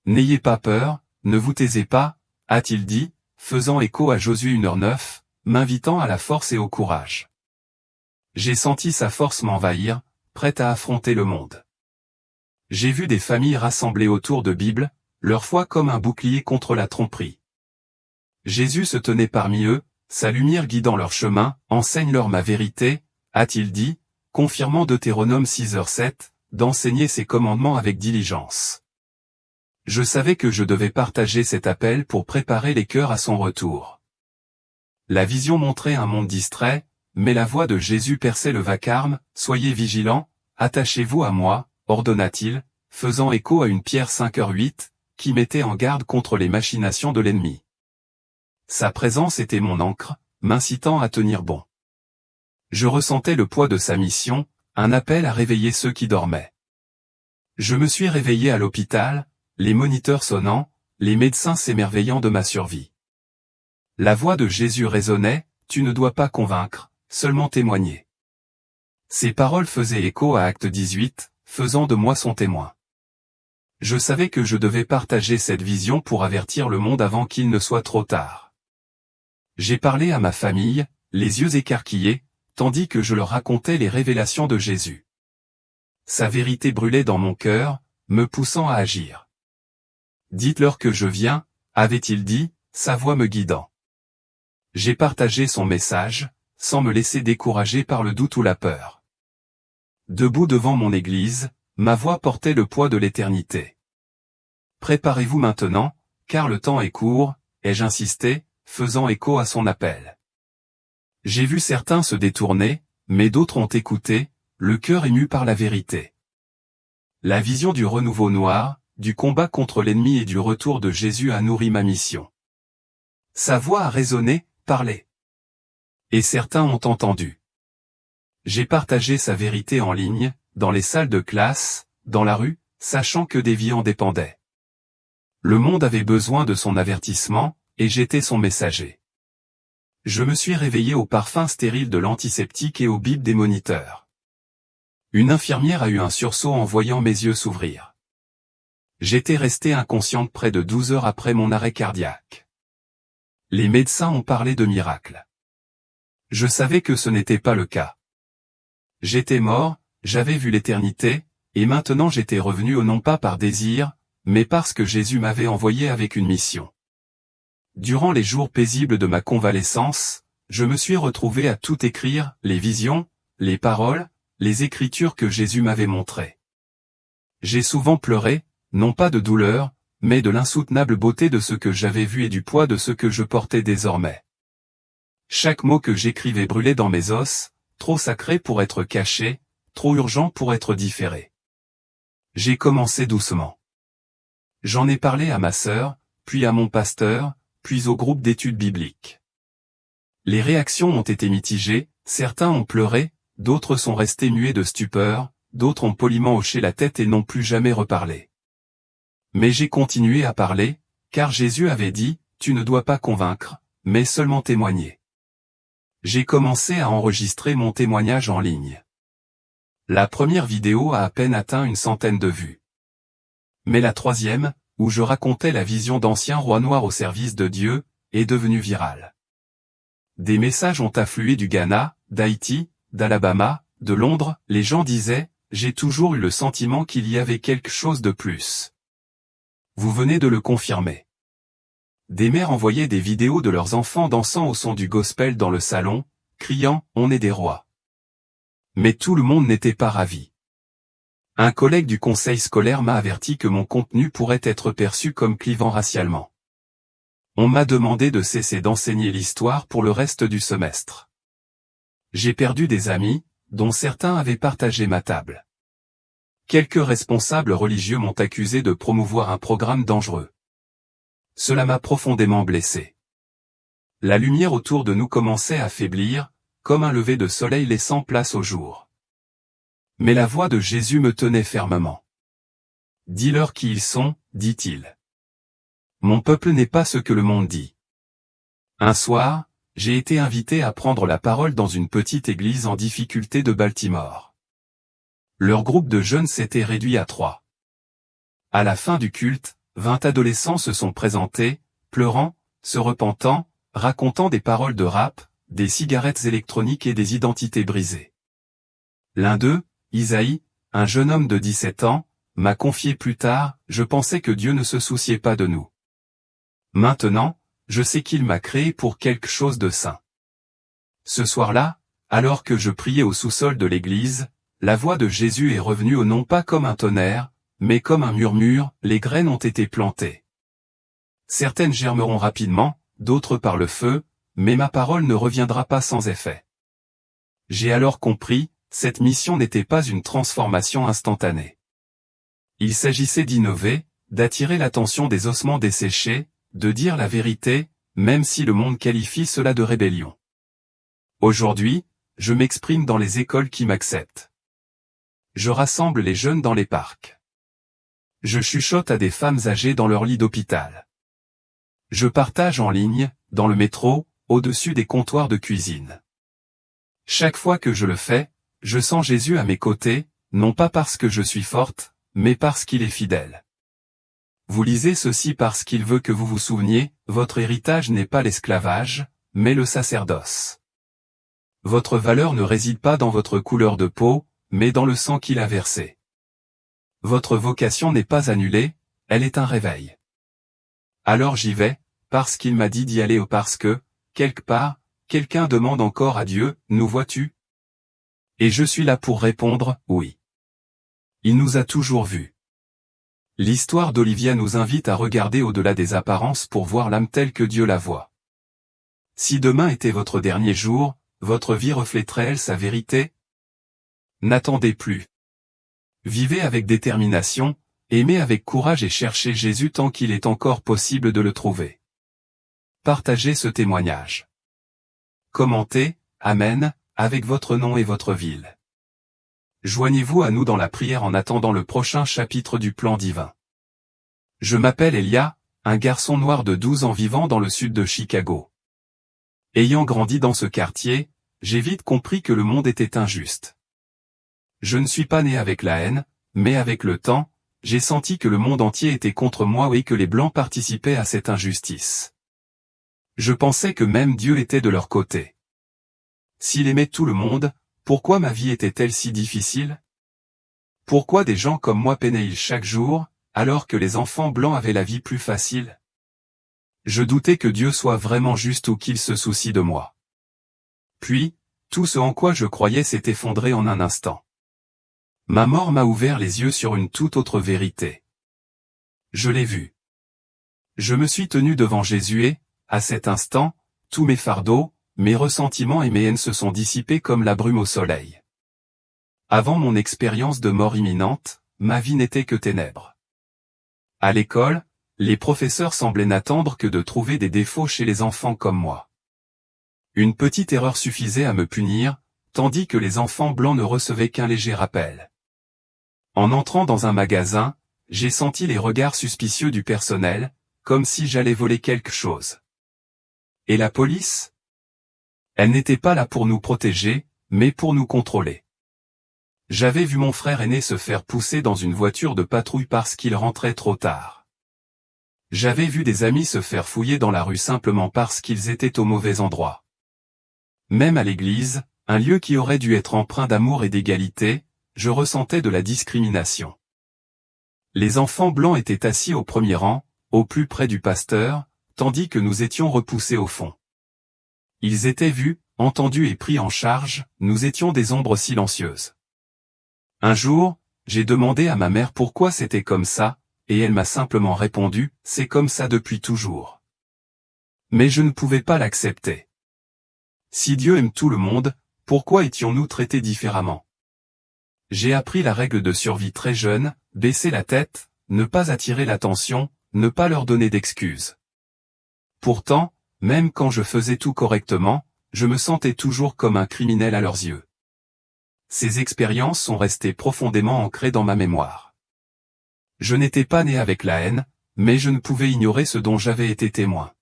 N'ayez pas peur, ne vous taisez pas, a-t-il dit, faisant écho à Josué 1h9, m'invitant à la force et au courage. J'ai senti sa force m'envahir, prête à affronter le monde. J'ai vu des familles rassemblées autour de Bible, leur foi comme un bouclier contre la tromperie. Jésus se tenait parmi eux, sa lumière guidant leur chemin, enseigne-leur ma vérité, a-t-il dit, confirmant Deutéronome 6h7, d'enseigner ses commandements avec diligence. Je savais que je devais partager cet appel pour préparer les cœurs à son retour. La vision montrait un monde distrait, mais la voix de Jésus perçait le vacarme, soyez vigilants, attachez-vous à moi, ordonna-t-il, faisant écho à une Pierre 5h8, qui mettait en garde contre les machinations de l'ennemi. Sa présence était mon ancre, m'incitant à tenir bon. Je ressentais le poids de sa mission, un appel à réveiller ceux qui dormaient. Je me suis réveillé à l'hôpital, les moniteurs sonnant, les médecins s'émerveillant de ma survie. La voix de Jésus résonnait, tu ne dois pas convaincre, seulement témoigner. Ces paroles faisaient écho à Acte 18, faisant de moi son témoin. Je savais que je devais partager cette vision pour avertir le monde avant qu'il ne soit trop tard. J'ai parlé à ma famille, les yeux écarquillés, tandis que je leur racontais les révélations de Jésus. Sa vérité brûlait dans mon cœur, me poussant à agir. Dites-leur que je viens, avait-il dit, sa voix me guidant. J'ai partagé son message, sans me laisser décourager par le doute ou la peur. Debout devant mon église, ma voix portait le poids de l'éternité. Préparez-vous maintenant, car le temps est court, ai-je insisté, faisant écho à son appel. J'ai vu certains se détourner, mais d'autres ont écouté, le cœur ému par la vérité. La vision du renouveau noir, du combat contre l'ennemi et du retour de Jésus a nourri ma mission. Sa voix a résonné, parlé. Et certains ont entendu. J'ai partagé sa vérité en ligne, dans les salles de classe, dans la rue, sachant que des vies en dépendaient. Le monde avait besoin de son avertissement, et j'étais son messager. Je me suis réveillé au parfum stérile de l'antiseptique et au bip des moniteurs. Une infirmière a eu un sursaut en voyant mes yeux s'ouvrir. J'étais resté inconsciente près de 12 heures après mon arrêt cardiaque. Les médecins ont parlé de miracle. Je savais que ce n'était pas le cas. J'étais mort, j'avais vu l'éternité, et maintenant j'étais revenu non pas par désir, mais parce que Jésus m'avait envoyé avec une mission. Durant les jours paisibles de ma convalescence, je me suis retrouvé à tout écrire, les visions, les paroles, les écritures que Jésus m'avait montrées. J'ai souvent pleuré, non pas de douleur, mais de l'insoutenable beauté de ce que j'avais vu et du poids de ce que je portais désormais. Chaque mot que j'écrivais brûlait dans mes os, trop sacré pour être caché, trop urgent pour être différé. J'ai commencé doucement. J'en ai parlé à ma sœur, puis à mon pasteur, puis au groupe d'études bibliques. Les réactions ont été mitigées, certains ont pleuré, d'autres sont restés muets de stupeur, d'autres ont poliment hoché la tête et n'ont plus jamais reparlé. Mais j'ai continué à parler, car Jésus avait dit, « Tu ne dois pas convaincre, mais seulement témoigner ». J'ai commencé à enregistrer mon témoignage en ligne. La première vidéo a à peine atteint 100 de vues. Mais la troisième, où je racontais la vision d'anciens rois noirs au service de Dieu, est devenue virale. Des messages ont afflué du Ghana, d'Haïti, d'Alabama, de Londres, les gens disaient, « J'ai toujours eu le sentiment qu'il y avait quelque chose de plus. » Vous venez de le confirmer. Des mères envoyaient des vidéos de leurs enfants dansant au son du gospel dans le salon, criant « On est des rois ». Mais tout le monde n'était pas ravi. Un collègue du conseil scolaire m'a averti que mon contenu pourrait être perçu comme clivant racialement. On m'a demandé de cesser d'enseigner l'histoire pour le reste du semestre. J'ai perdu des amis, dont certains avaient partagé ma table. Quelques responsables religieux m'ont accusé de promouvoir un programme dangereux. Cela m'a profondément blessé. La lumière autour de nous commençait à faiblir, comme un lever de soleil laissant place au jour. Mais la voix de Jésus me tenait fermement. « Dis-leur qui ils sont, dit-il. Mon peuple n'est pas ce que le monde dit. » Un soir, j'ai été invité à prendre la parole dans une petite église en difficulté de Baltimore. Leur groupe de jeunes s'était réduit à 3. À la fin du culte, 20 adolescents se sont présentés, pleurant, se repentant, racontant des paroles de rap, des cigarettes électroniques et des identités brisées. L'un d'eux, Isaïe, un jeune homme de 17 ans, m'a confié plus tard, « Je pensais que Dieu ne se souciait pas de nous. Maintenant, je sais qu'il m'a créé pour quelque chose de saint. » Ce soir-là, alors que je priais au sous-sol de l'église, la voix de Jésus est revenue non pas comme un tonnerre, mais comme un murmure, les graines ont été plantées. Certaines germeront rapidement, d'autres par le feu, mais ma parole ne reviendra pas sans effet. J'ai alors compris, cette mission n'était pas une transformation instantanée. Il s'agissait d'innover, d'attirer l'attention des ossements desséchés, de dire la vérité, même si le monde qualifie cela de rébellion. Aujourd'hui, je m'exprime dans les écoles qui m'acceptent. Je rassemble les jeunes dans les parcs. Je chuchote à des femmes âgées dans leur lit d'hôpital. Je partage en ligne, dans le métro, au-dessus des comptoirs de cuisine. Chaque fois que je le fais, je sens Jésus à mes côtés, non pas parce que je suis forte, mais parce qu'il est fidèle. Vous lisez ceci parce qu'il veut que vous vous souveniez, votre héritage n'est pas l'esclavage, mais le sacerdoce. Votre valeur ne réside pas dans votre couleur de peau, mais dans le sang qu'il a versé. Votre vocation n'est pas annulée, elle est un réveil. Alors j'y vais, parce qu'il m'a dit d'y aller ou parce que, quelque part, quelqu'un demande encore à Dieu, nous vois-tu? Et je suis là pour répondre, oui. Il nous a toujours vus. L'histoire d'Olivia nous invite à regarder au-delà des apparences pour voir l'âme telle que Dieu la voit. Si demain était votre dernier jour, votre vie reflèterait-elle sa vérité? N'attendez plus. Vivez avec détermination, aimez avec courage et cherchez Jésus tant qu'il est encore possible de le trouver. Partagez ce témoignage. commentez, Amen, avec votre nom et votre ville. Joignez-vous à nous dans la prière en attendant le prochain chapitre du plan divin. Je m'appelle Elia, un garçon noir de 12 ans vivant dans le sud de Chicago. Ayant grandi dans ce quartier, j'ai vite compris que le monde était injuste. Je ne suis pas né avec la haine, mais avec le temps, j'ai senti que le monde entier était contre moi et que les Blancs participaient à cette injustice. Je pensais que même Dieu était de leur côté. S'il aimait tout le monde, pourquoi ma vie était-elle si difficile? Pourquoi des gens comme moi peinaient-ils chaque jour, alors que les enfants blancs avaient la vie plus facile? Je doutais que Dieu soit vraiment juste ou qu'il se soucie de moi. Puis, tout ce en quoi je croyais s'est effondré en un instant. Ma mort m'a ouvert les yeux sur une toute autre vérité. Je l'ai vu. Je me suis tenu devant Jésus et, à cet instant, tous mes fardeaux, mes ressentiments et mes haines se sont dissipés comme la brume au soleil. Avant mon expérience de mort imminente, ma vie n'était que ténèbres. À l'école, les professeurs semblaient n'attendre que de trouver des défauts chez les enfants comme moi. Une petite erreur suffisait à me punir, tandis que les enfants blancs ne recevaient qu'un léger rappel. En entrant dans un magasin, j'ai senti les regards suspicieux du personnel, comme si j'allais voler quelque chose. Et la police? Elle n'était pas là pour nous protéger, mais pour nous contrôler. J'avais vu mon frère aîné se faire pousser dans une voiture de patrouille parce qu'il rentrait trop tard. J'avais vu des amis se faire fouiller dans la rue simplement parce qu'ils étaient au mauvais endroit. Même à l'église, un lieu qui aurait dû être empreint d'amour et d'égalité, je ressentais de la discrimination. Les enfants blancs étaient assis au premier rang, au plus près du pasteur, tandis que nous étions repoussés au fond. Ils étaient vus, entendus et pris en charge, nous étions des ombres silencieuses. Un jour, j'ai demandé à ma mère pourquoi c'était comme ça, et elle m'a simplement répondu, c'est comme ça depuis toujours. Mais je ne pouvais pas l'accepter. Si Dieu aime tout le monde, pourquoi étions-nous traités différemment? J'ai appris la règle de survie très jeune, baisser la tête, ne pas attirer l'attention, ne pas leur donner d'excuses. Pourtant, même quand je faisais tout correctement, je me sentais toujours comme un criminel à leurs yeux. Ces expériences sont restées profondément ancrées dans ma mémoire. Je n'étais pas né avec la haine, mais je ne pouvais ignorer ce dont j'avais été témoin.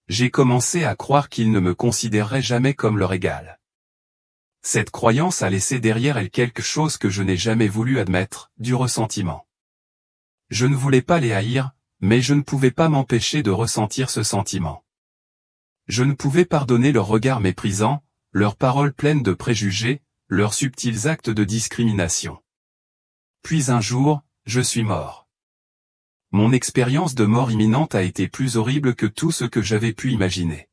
J'ai commencé à croire qu'ils ne me considéreraient jamais comme leur égal. Cette croyance a laissé derrière elle quelque chose que je n'ai jamais voulu admettre, du ressentiment. Je ne voulais pas les haïr, mais je ne pouvais pas m'empêcher de ressentir ce sentiment. Je ne pouvais pardonner leurs regards méprisants, leurs paroles pleines de préjugés, leurs subtils actes de discrimination. Puis un jour, je suis mort. Mon expérience de mort imminente a été plus horrible que tout ce que j'avais pu imaginer.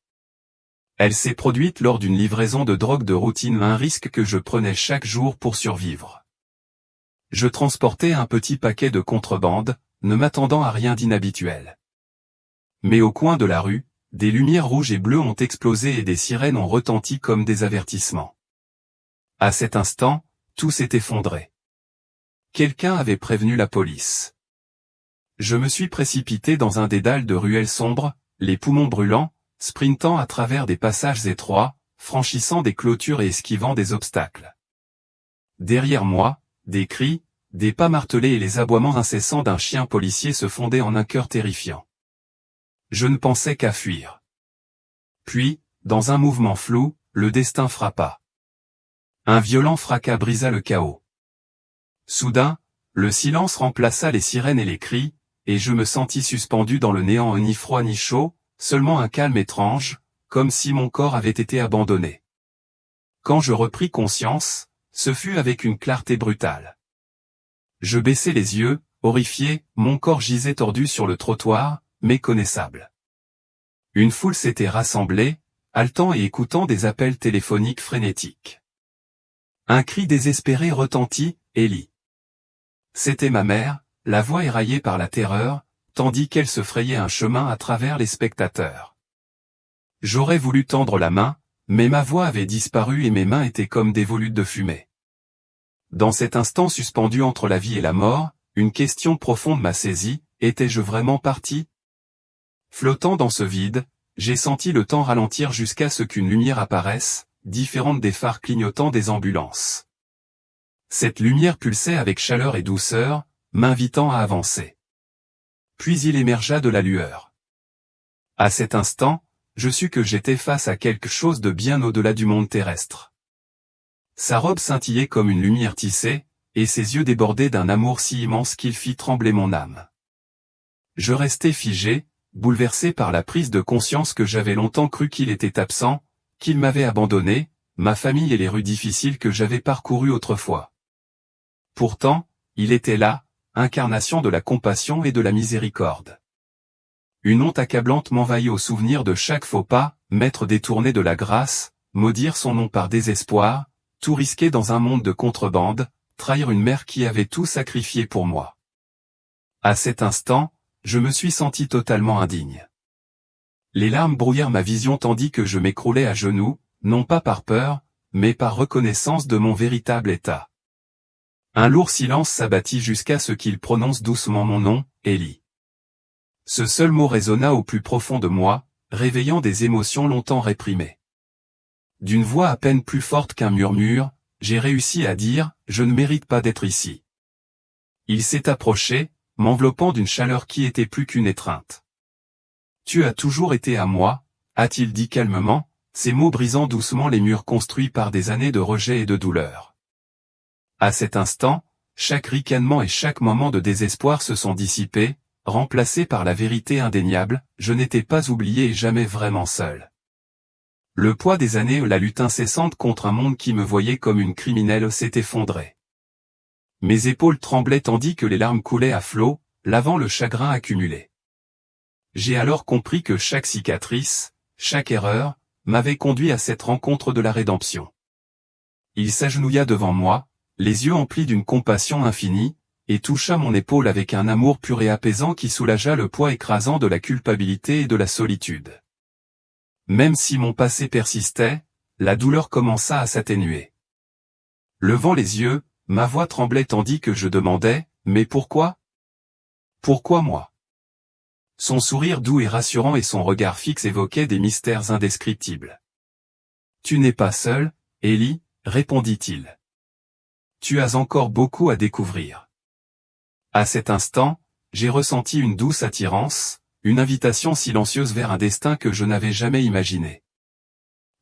Elle s'est produite lors d'une livraison de drogue de routine, un risque que je prenais chaque jour pour survivre. Je transportais un petit paquet de contrebande, ne m'attendant à rien d'inhabituel. Mais au coin de la rue, des lumières rouges et bleues ont explosé et des sirènes ont retenti comme des avertissements. À cet instant, tout s'est effondré. Quelqu'un avait prévenu la police. Je me suis précipité dans un dédale de ruelles sombres, les poumons brûlants, sprintant à travers des passages étroits, franchissant des clôtures et esquivant des obstacles. Derrière moi, des cris, des pas martelés et les aboiements incessants d'un chien policier se fondaient en un chœur terrifiant. Je ne pensais qu'à fuir. Puis, dans un mouvement flou, le destin frappa. Un violent fracas brisa le chaos. Soudain, le silence remplaça les sirènes et les cris, et je me sentis suspendu dans le néant, ni froid ni chaud, seulement un calme étrange, comme si mon corps avait été abandonné. Quand je repris conscience, ce fut avec une clarté brutale. Je baissai les yeux, horrifié, mon corps gisait tordu sur le trottoir, méconnaissable. Une foule s'était rassemblée, haletant et écoutant des appels téléphoniques frénétiques. Un cri désespéré retentit, Ellie. C'était ma mère, la voix éraillée par la terreur, tandis qu'elle se frayait un chemin à travers les spectateurs. J'aurais voulu tendre la main, mais ma voix avait disparu et mes mains étaient comme des volutes de fumée. Dans cet instant suspendu entre la vie et la mort, une question profonde m'a saisi, étais-je vraiment parti? Flottant dans ce vide, j'ai senti le temps ralentir jusqu'à ce qu'une lumière apparaisse, différente des phares clignotants des ambulances. Cette lumière pulsait avec chaleur et douceur, m'invitant à avancer. Puis il émergea de la lueur. À cet instant, je sus que j'étais face à quelque chose de bien au-delà du monde terrestre. Sa robe scintillait comme une lumière tissée, et ses yeux débordaient d'un amour si immense qu'il fit trembler mon âme. Je restai figé, bouleversé par la prise de conscience que j'avais longtemps cru qu'il était absent, qu'il m'avait abandonné, ma famille et les rues difficiles que j'avais parcourues autrefois. Pourtant, il était là, incarnation de la compassion et de la miséricorde. Une honte accablante m'envahit au souvenir de chaque faux pas, m'être détourné de la grâce, maudire son nom par désespoir, tout risquer dans un monde de contrebande, trahir une mère qui avait tout sacrifié pour moi. À cet instant, je me suis senti totalement indigne. Les larmes brouillèrent ma vision tandis que je m'écroulais à genoux, non pas par peur, mais par reconnaissance de mon véritable état. Un lourd silence s'abattit jusqu'à ce qu'il prononce doucement mon nom, Élie. Ce seul mot résonna au plus profond de moi, réveillant des émotions longtemps réprimées. D'une voix à peine plus forte qu'un murmure, j'ai réussi à dire « Je ne mérite pas d'être ici ». Il s'est approché, m'enveloppant d'une chaleur qui était plus qu'une étreinte. « Tu as toujours été à moi », a-t-il dit calmement, ces mots brisant doucement les murs construits par des années de rejet et de douleur. À cet instant, chaque ricanement et chaque moment de désespoir se sont dissipés, remplacés par la vérité indéniable, je n'étais pas oublié et jamais vraiment seul. Le poids des années et la lutte incessante contre un monde qui me voyait comme une criminelle s'est effondré. Mes épaules tremblaient tandis que les larmes coulaient à flots, lavant le chagrin accumulé. J'ai alors compris que chaque cicatrice, chaque erreur, m'avait conduit à cette rencontre de la rédemption. Il s'agenouilla devant moi, les yeux emplis d'une compassion infinie, et toucha mon épaule avec un amour pur et apaisant qui soulagea le poids écrasant de la culpabilité et de la solitude. Même si mon passé persistait, la douleur commença à s'atténuer. Levant les yeux, ma voix tremblait tandis que je demandais « Mais pourquoi ? Pourquoi moi ?» Son sourire doux et rassurant et son regard fixe évoquaient des mystères indescriptibles. « Tu n'es pas seul, Élie, répondit-il. Tu as encore beaucoup à découvrir. » À cet instant, j'ai ressenti une douce attirance, une invitation silencieuse vers un destin que je n'avais jamais imaginé.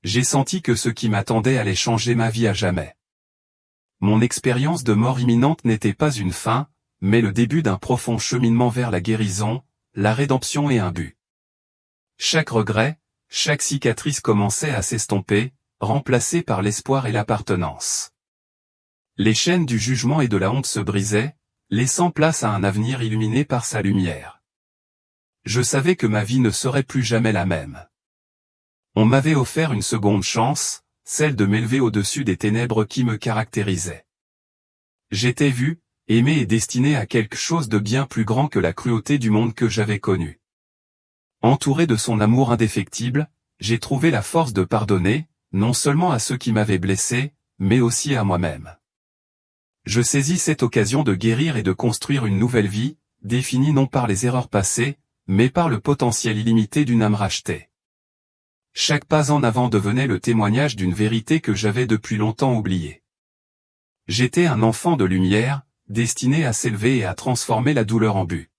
J'ai senti que ce qui m'attendait allait changer ma vie à jamais. Mon expérience de mort imminente n'était pas une fin, mais le début d'un profond cheminement vers la guérison, la rédemption et un but. Chaque regret, chaque cicatrice commençait à s'estomper, remplacée par l'espoir et l'appartenance. Les chaînes du jugement et de la honte se brisaient, laissant place à un avenir illuminé par sa lumière. Je savais que ma vie ne serait plus jamais la même. On m'avait offert une seconde chance, celle de m'élever au-dessus des ténèbres qui me caractérisaient. J'étais vu, aimé et destiné à quelque chose de bien plus grand que la cruauté du monde que j'avais connu. Entouré de son amour indéfectible, j'ai trouvé la force de pardonner, non seulement à ceux qui m'avaient blessé, mais aussi à moi-même. Je saisis cette occasion de guérir et de construire une nouvelle vie, définie non par les erreurs passées, mais par le potentiel illimité d'une âme rachetée. Chaque pas en avant devenait le témoignage d'une vérité que j'avais depuis longtemps oubliée. J'étais un enfant de lumière, destiné à s'élever et à transformer la douleur en but.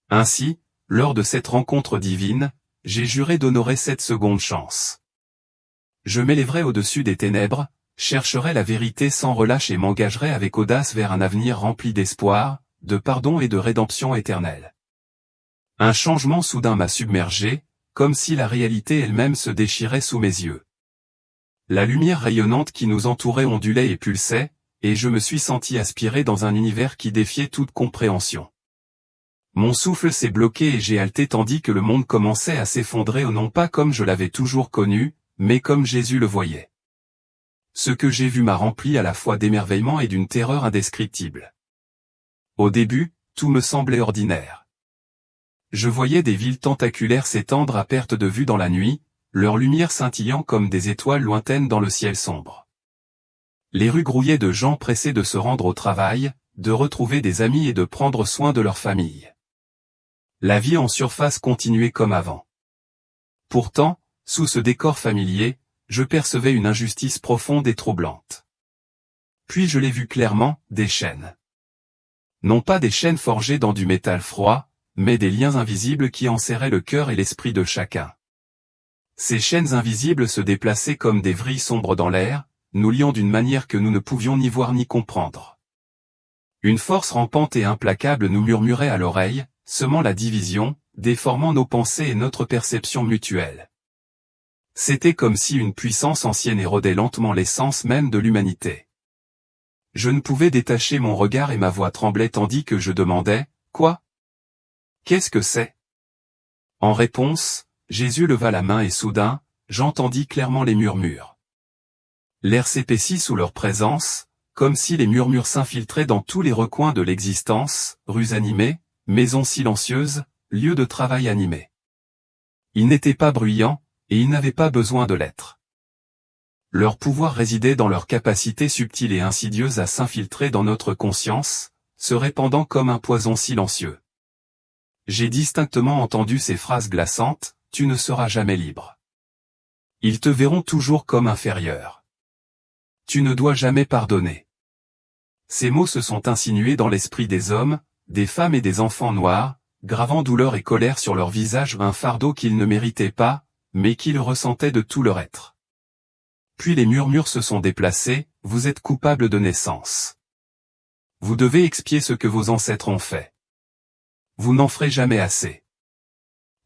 Ainsi, lors de cette rencontre divine, j'ai juré d'honorer cette seconde chance. Je m'élèverai au-dessus des ténèbres, chercherai la vérité sans relâche et m'engagerai avec audace vers un avenir rempli d'espoir, de pardon et de rédemption éternelle. Un changement soudain m'a submergé, comme si la réalité elle-même se déchirait sous mes yeux. La lumière rayonnante qui nous entourait ondulait et pulsait, et je me suis senti aspirer dans un univers qui défiait toute compréhension. Mon souffle s'est bloqué et j'ai halté tandis que le monde commençait à s'effondrer non pas comme je l'avais toujours connu, mais comme Jésus le voyait. Ce que j'ai vu m'a rempli à la fois d'émerveillement et d'une terreur indescriptible. Au début, tout me semblait ordinaire. Je voyais des villes tentaculaires s'étendre à perte de vue dans la nuit, leur lumière scintillant comme des étoiles lointaines dans le ciel sombre. Les rues grouillaient de gens pressés de se rendre au travail, de retrouver des amis et de prendre soin de leur famille. La vie en surface continuait comme avant. Pourtant, sous ce décor familier, je percevais une injustice profonde et troublante. Puis je l'ai vu clairement, des chaînes. Non pas des chaînes forgées dans du métal froid, mais des liens invisibles qui enserraient le cœur et l'esprit de chacun. Ces chaînes invisibles se déplaçaient comme des vrilles sombres dans l'air, nous liant d'une manière que nous ne pouvions ni voir ni comprendre. Une force rampante et implacable nous murmurait à l'oreille, semant la division, déformant nos pensées et notre perception mutuelle. C'était comme si une puissance ancienne érodait lentement l'essence même de l'humanité. Je ne pouvais détacher mon regard et ma voix tremblait tandis que je demandais, « Quoi? Qu'est-ce que c'est ?» En réponse, Jésus leva la main et soudain, j'entendis clairement les murmures. L'air s'épaissit sous leur présence, comme si les murmures s'infiltraient dans tous les recoins de l'existence, rues animées, maisons silencieuses, lieux de travail animés. Ils n'étaient pas bruyants, et ils n'avaient pas besoin de l'être. Leur pouvoir résidait dans leur capacité subtile et insidieuse à s'infiltrer dans notre conscience, se répandant comme un poison silencieux. J'ai distinctement entendu ces phrases glaçantes, « Tu ne seras jamais libre. Ils te verront toujours comme inférieur. Tu ne dois jamais pardonner. » Ces mots se sont insinués dans l'esprit des hommes, des femmes et des enfants noirs, gravant douleur et colère sur leur visage un fardeau qu'ils ne méritaient pas, mais qu'ils ressentaient de tout leur être. Puis les murmures se sont déplacés, « Vous êtes coupable de naissance. Vous devez expier ce que vos ancêtres ont fait. Vous n'en ferez jamais assez. »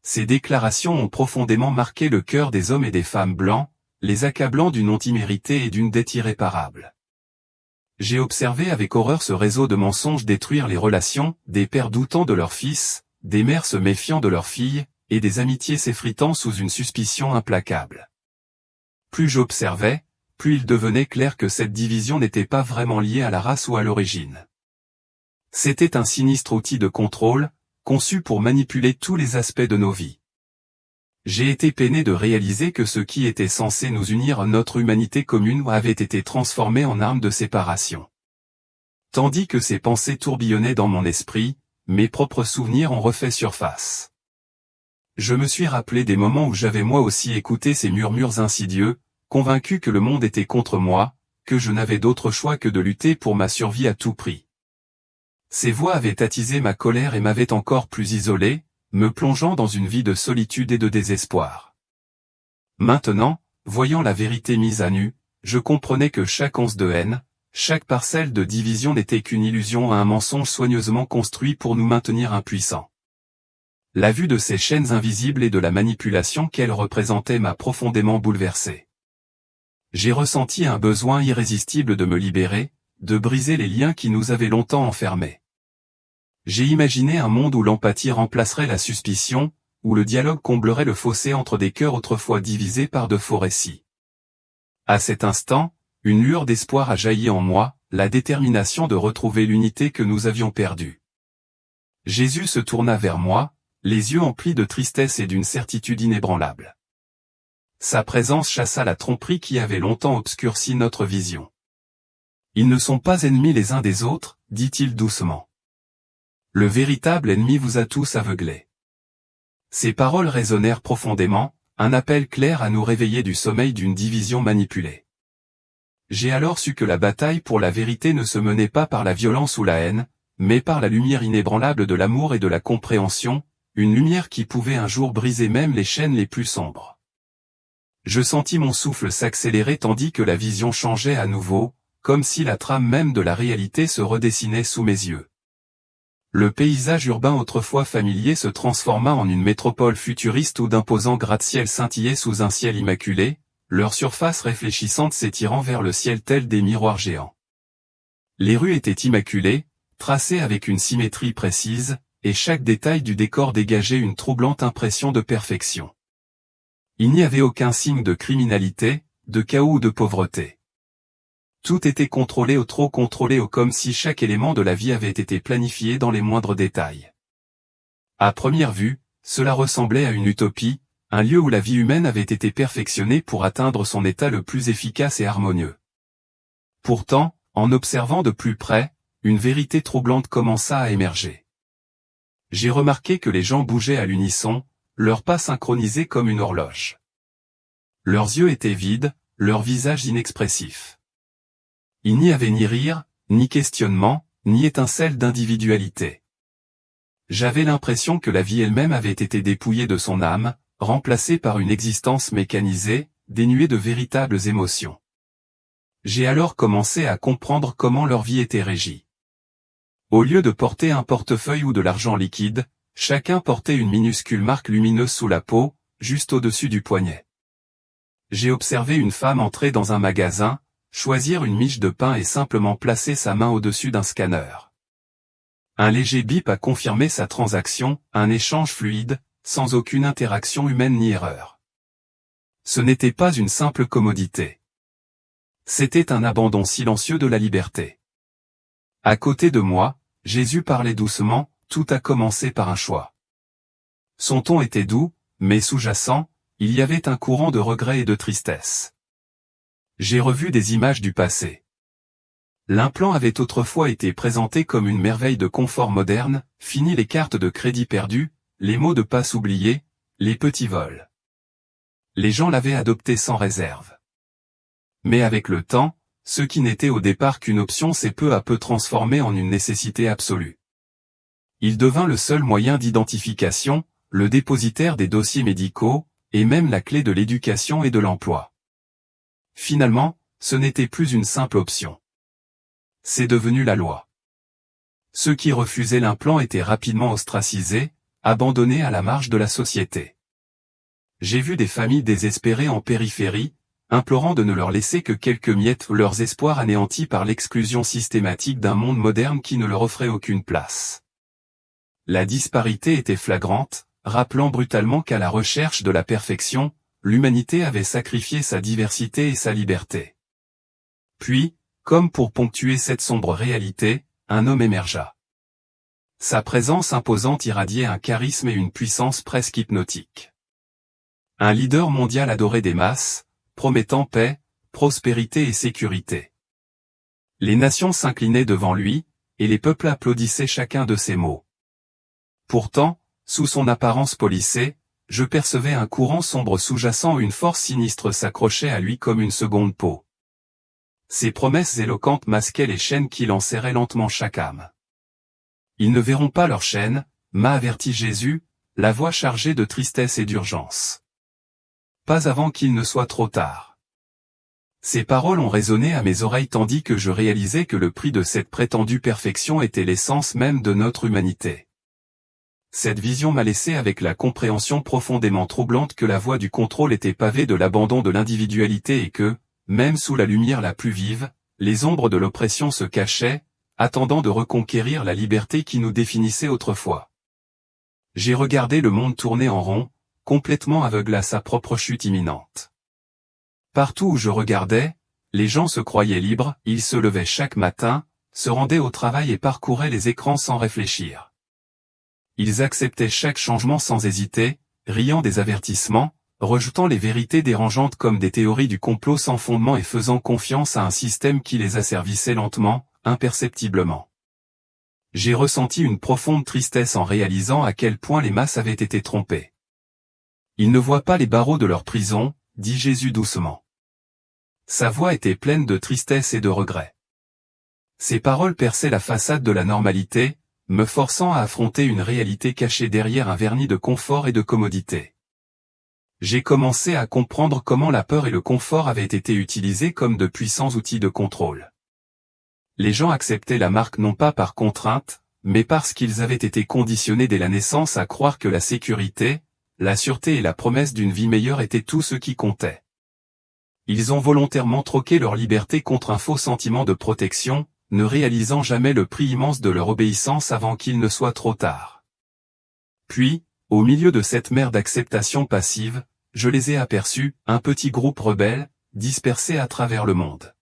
Ces déclarations ont profondément marqué le cœur des hommes et des femmes blancs, les accablant d'une honte imméritée et d'une dette irréparable. J'ai observé avec horreur ce réseau de mensonges détruire les relations, des pères doutant de leurs fils, des mères se méfiant de leurs filles, et des amitiés s'effritant sous une suspicion implacable. Plus j'observais, plus il devenait clair que cette division n'était pas vraiment liée à la race ou à l'origine. C'était un sinistre outil de contrôle, conçu pour manipuler tous les aspects de nos vies. J'ai été peiné de réaliser que ce qui était censé nous unir à notre humanité commune avait été transformé en arme de séparation. Tandis que ces pensées tourbillonnaient dans mon esprit, mes propres souvenirs ont refait surface. Je me suis rappelé des moments où j'avais moi aussi écouté ces murmures insidieux, convaincu que le monde était contre moi, que je n'avais d'autre choix que de lutter pour ma survie à tout prix. Ces voix avaient attisé ma colère et m'avaient encore plus isolé, me plongeant dans une vie de solitude et de désespoir. Maintenant, voyant la vérité mise à nu, je comprenais que chaque once de haine, chaque parcelle de division n'était qu'une illusion à un mensonge soigneusement construit pour nous maintenir impuissants. La vue de ces chaînes invisibles et de la manipulation qu'elles représentaient m'a profondément bouleversé. J'ai ressenti un besoin irrésistible de me libérer, de briser les liens qui nous avaient longtemps enfermés. J'ai imaginé un monde où l'empathie remplacerait la suspicion, où le dialogue comblerait le fossé entre des cœurs autrefois divisés par de faux récits. À cet instant, une lueur d'espoir a jailli en moi, la détermination de retrouver l'unité que nous avions perdue. Jésus se tourna vers moi, les yeux emplis de tristesse et d'une certitude inébranlable. Sa présence chassa la tromperie qui avait longtemps obscurci notre vision. Ils ne sont pas ennemis les uns des autres, dit-il doucement. Le véritable ennemi vous a tous aveuglés. Ces paroles résonnèrent profondément, un appel clair à nous réveiller du sommeil d'une division manipulée. J'ai alors su que la bataille pour la vérité ne se menait pas par la violence ou la haine, mais par la lumière inébranlable de l'amour et de la compréhension, une lumière qui pouvait un jour briser même les chaînes les plus sombres. Je sentis mon souffle s'accélérer tandis que la vision changeait à nouveau, comme si la trame même de la réalité se redessinait sous mes yeux. Le paysage urbain autrefois familier se transforma en une métropole futuriste où d'imposants gratte-ciel scintillaient sous un ciel immaculé, leur surface réfléchissante s'étirant vers le ciel tel des miroirs géants. Les rues étaient immaculées, tracées avec une symétrie précise, et chaque détail du décor dégageait une troublante impression de perfection. Il n'y avait aucun signe de criminalité, de chaos ou de pauvreté. Tout était contrôlé ou trop contrôlé ou comme si chaque élément de la vie avait été planifié dans les moindres détails. À première vue, cela ressemblait à une utopie, un lieu où la vie humaine avait été perfectionnée pour atteindre son état le plus efficace et harmonieux. Pourtant, en observant de plus près, une vérité troublante commença à émerger. J'ai remarqué que les gens bougeaient à l'unisson, leurs pas synchronisés comme une horloge. Leurs yeux étaient vides, leurs visages inexpressifs. Il n'y avait ni rire, ni questionnement, ni étincelle d'individualité. J'avais l'impression que la vie elle-même avait été dépouillée de son âme, remplacée par une existence mécanisée, dénuée de véritables émotions. J'ai alors commencé à comprendre comment leur vie était régie. Au lieu de porter un portefeuille ou de l'argent liquide, chacun portait une minuscule marque lumineuse sous la peau, juste au-dessus du poignet. J'ai observé une femme entrer dans un magasin, choisir une miche de pain et simplement placer sa main au-dessus d'un scanner. Un léger bip a confirmé sa transaction, un échange fluide, sans aucune interaction humaine ni erreur. Ce n'était pas une simple commodité. C'était un abandon silencieux de la liberté. À côté de moi, Jésus parlait doucement, tout a commencé par un choix. Son ton était doux, mais sous-jacent, il y avait un courant de regret et de tristesse. J'ai revu des images du passé. L'implant avait autrefois été présenté comme une merveille de confort moderne, fini les cartes de crédit perdues, les mots de passe oubliés, les petits vols. Les gens l'avaient adopté sans réserve. Mais avec le temps, ce qui n'était au départ qu'une option s'est peu à peu transformé en une nécessité absolue. Il devint le seul moyen d'identification, le dépositaire des dossiers médicaux, et même la clé de l'éducation et de l'emploi. Finalement, ce n'était plus une simple option. C'est devenu la loi. Ceux qui refusaient l'implant étaient rapidement ostracisés, abandonnés à la marge de la société. J'ai vu des familles désespérées en périphérie, implorant de ne leur laisser que quelques miettes, leurs espoirs anéantis par l'exclusion systématique d'un monde moderne qui ne leur offrait aucune place. La disparité était flagrante, rappelant brutalement qu'à la recherche de la perfection, l'humanité avait sacrifié sa diversité et sa liberté. Puis, comme pour ponctuer cette sombre réalité, un homme émergea. Sa présence imposante irradiait un charisme et une puissance presque hypnotique. Un leader mondial adoré des masses, promettant paix, prospérité et sécurité. Les nations s'inclinaient devant lui, et les peuples applaudissaient chacun de ses mots. Pourtant, sous son apparence polissée, je percevais un courant sombre sous-jacent où une force sinistre s'accrochait à lui comme une seconde peau. Ses promesses éloquentes masquaient les chaînes qui l'enserraient lentement chaque âme. Ils ne verront pas leurs chaînes, m'a averti Jésus, la voix chargée de tristesse et d'urgence. Pas avant qu'il ne soit trop tard. Ces paroles ont résonné à mes oreilles tandis que je réalisais que le prix de cette prétendue perfection était l'essence même de notre humanité. Cette vision m'a laissé avec la compréhension profondément troublante que la voie du contrôle était pavée de l'abandon de l'individualité et que, même sous la lumière la plus vive, les ombres de l'oppression se cachaient, attendant de reconquérir la liberté qui nous définissait autrefois. J'ai regardé le monde tourner en rond, complètement aveugle à sa propre chute imminente. Partout où je regardais, les gens se croyaient libres, ils se levaient chaque matin, se rendaient au travail et parcouraient les écrans sans réfléchir. Ils acceptaient chaque changement sans hésiter, riant des avertissements, rejetant les vérités dérangeantes comme des théories du complot sans fondement et faisant confiance à un système qui les asservissait lentement, imperceptiblement. J'ai ressenti une profonde tristesse en réalisant à quel point les masses avaient été trompées. Ils ne voient pas les barreaux de leur prison, dit Jésus doucement. Sa voix était pleine de tristesse et de regret. Ses paroles perçaient la façade de la normalité, me forçant à affronter une réalité cachée derrière un vernis de confort et de commodité. J'ai commencé à comprendre comment la peur et le confort avaient été utilisés comme de puissants outils de contrôle. Les gens acceptaient la marque non pas par contrainte, mais parce qu'ils avaient été conditionnés dès la naissance à croire que la sécurité, la sûreté et la promesse d'une vie meilleure étaient tout ce qui comptait. Ils ont volontairement troqué leur liberté contre un faux sentiment de protection, ne réalisant jamais le prix immense de leur obéissance avant qu'il ne soit trop tard. Puis, au milieu de cette mer d'acceptation passive, je les ai aperçus, un petit groupe rebelle, dispersé à travers le monde.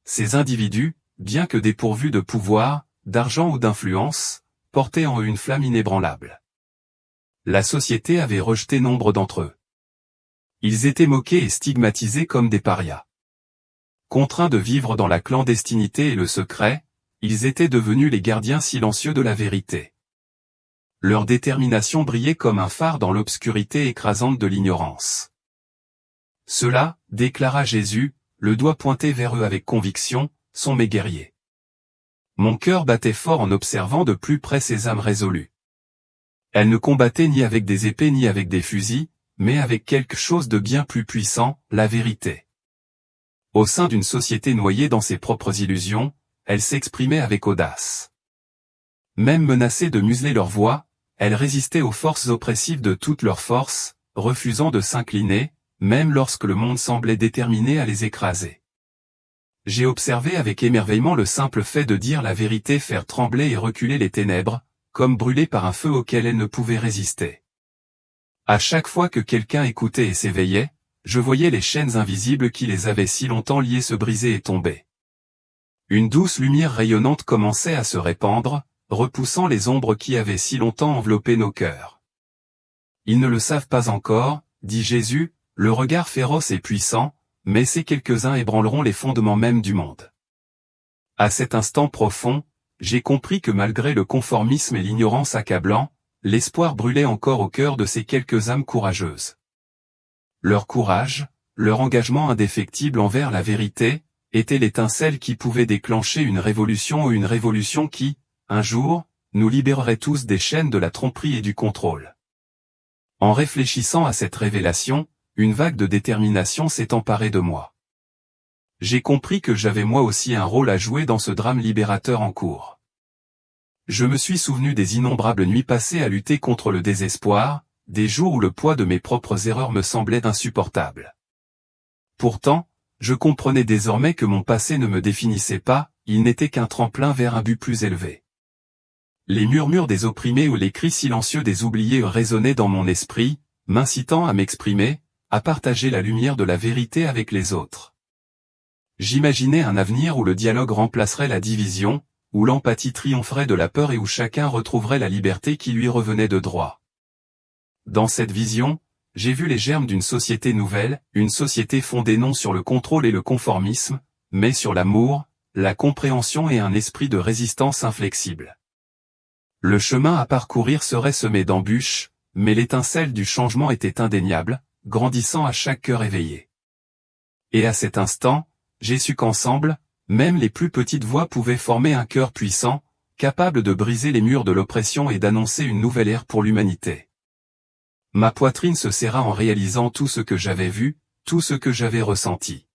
Ces individus, bien que dépourvus de pouvoir, d'argent ou d'influence, portaient en eux une flamme inébranlable. La société avait rejeté nombre d'entre eux. Ils étaient moqués et stigmatisés comme des parias. Contraints de vivre dans la clandestinité et le secret, ils étaient devenus les gardiens silencieux de la vérité. leur détermination brillait comme un phare dans l'obscurité écrasante de l'ignorance. Ceux-là, déclara Jésus, le doigt pointé vers eux avec conviction, sont mes guerriers. Mon cœur battait fort en observant de plus près ces âmes résolues. Elles ne combattaient ni avec des épées ni avec des fusils, mais avec quelque chose de bien plus puissant, la vérité. Au sein d'une société noyée dans ses propres illusions, elles s'exprimaient avec audace. Même menacées de museler leur voix, elles résistaient aux forces oppressives de toute leur force, refusant de s'incliner, même lorsque le monde semblait déterminé à les écraser. J'ai observé avec émerveillement le simple fait de dire la vérité faire trembler et reculer les ténèbres, comme brûlées par un feu auquel elles ne pouvaient résister. À chaque fois que quelqu'un écoutait et s'éveillait, je voyais les chaînes invisibles qui les avaient si longtemps liés se briser et tomber. Une douce lumière rayonnante commençait à se répandre, repoussant les ombres qui avaient si longtemps enveloppé nos cœurs. Ils ne le savent pas encore, dit Jésus, le regard féroce et puissant, mais ces quelques-uns ébranleront les fondements mêmes du monde. À cet instant profond, j'ai compris que malgré le conformisme et l'ignorance accablant, l'espoir brûlait encore au cœur de ces quelques âmes courageuses. Leur courage, leur engagement indéfectible envers la vérité, était l'étincelle qui pouvait déclencher une révolution ou une révolution qui, un jour, nous libérerait tous des chaînes de la tromperie et du contrôle. En réfléchissant à cette révélation, une vague de détermination s'est emparée de moi. J'ai compris que j'avais moi aussi un rôle à jouer dans ce drame libérateur en cours. Je me suis souvenu des innombrables nuits passées à lutter contre le désespoir, des jours où le poids de mes propres erreurs me semblait insupportable. Pourtant, je comprenais désormais que mon passé ne me définissait pas, il n'était qu'un tremplin vers un but plus élevé. Les murmures des opprimés ou les cris silencieux des oubliés résonnaient dans mon esprit, m'incitant à m'exprimer, à partager la lumière de la vérité avec les autres. J'imaginais un avenir où le dialogue remplacerait la division, où l'empathie triompherait de la peur et où chacun retrouverait la liberté qui lui revenait de droit. Dans cette vision, j'ai vu les germes d'une société nouvelle, une société fondée non sur le contrôle et le conformisme, mais sur l'amour, la compréhension et un esprit de résistance inflexible. Le chemin à parcourir serait semé d'embûches, mais l'étincelle du changement était indéniable, grandissant à chaque cœur éveillé. Et à cet instant, j'ai su qu'ensemble, même les plus petites voix pouvaient former un cœur puissant, capable de briser les murs de l'oppression et d'annoncer une nouvelle ère pour l'humanité. Ma poitrine se serra en réalisant tout ce que j'avais vu, tout ce que j'avais ressenti.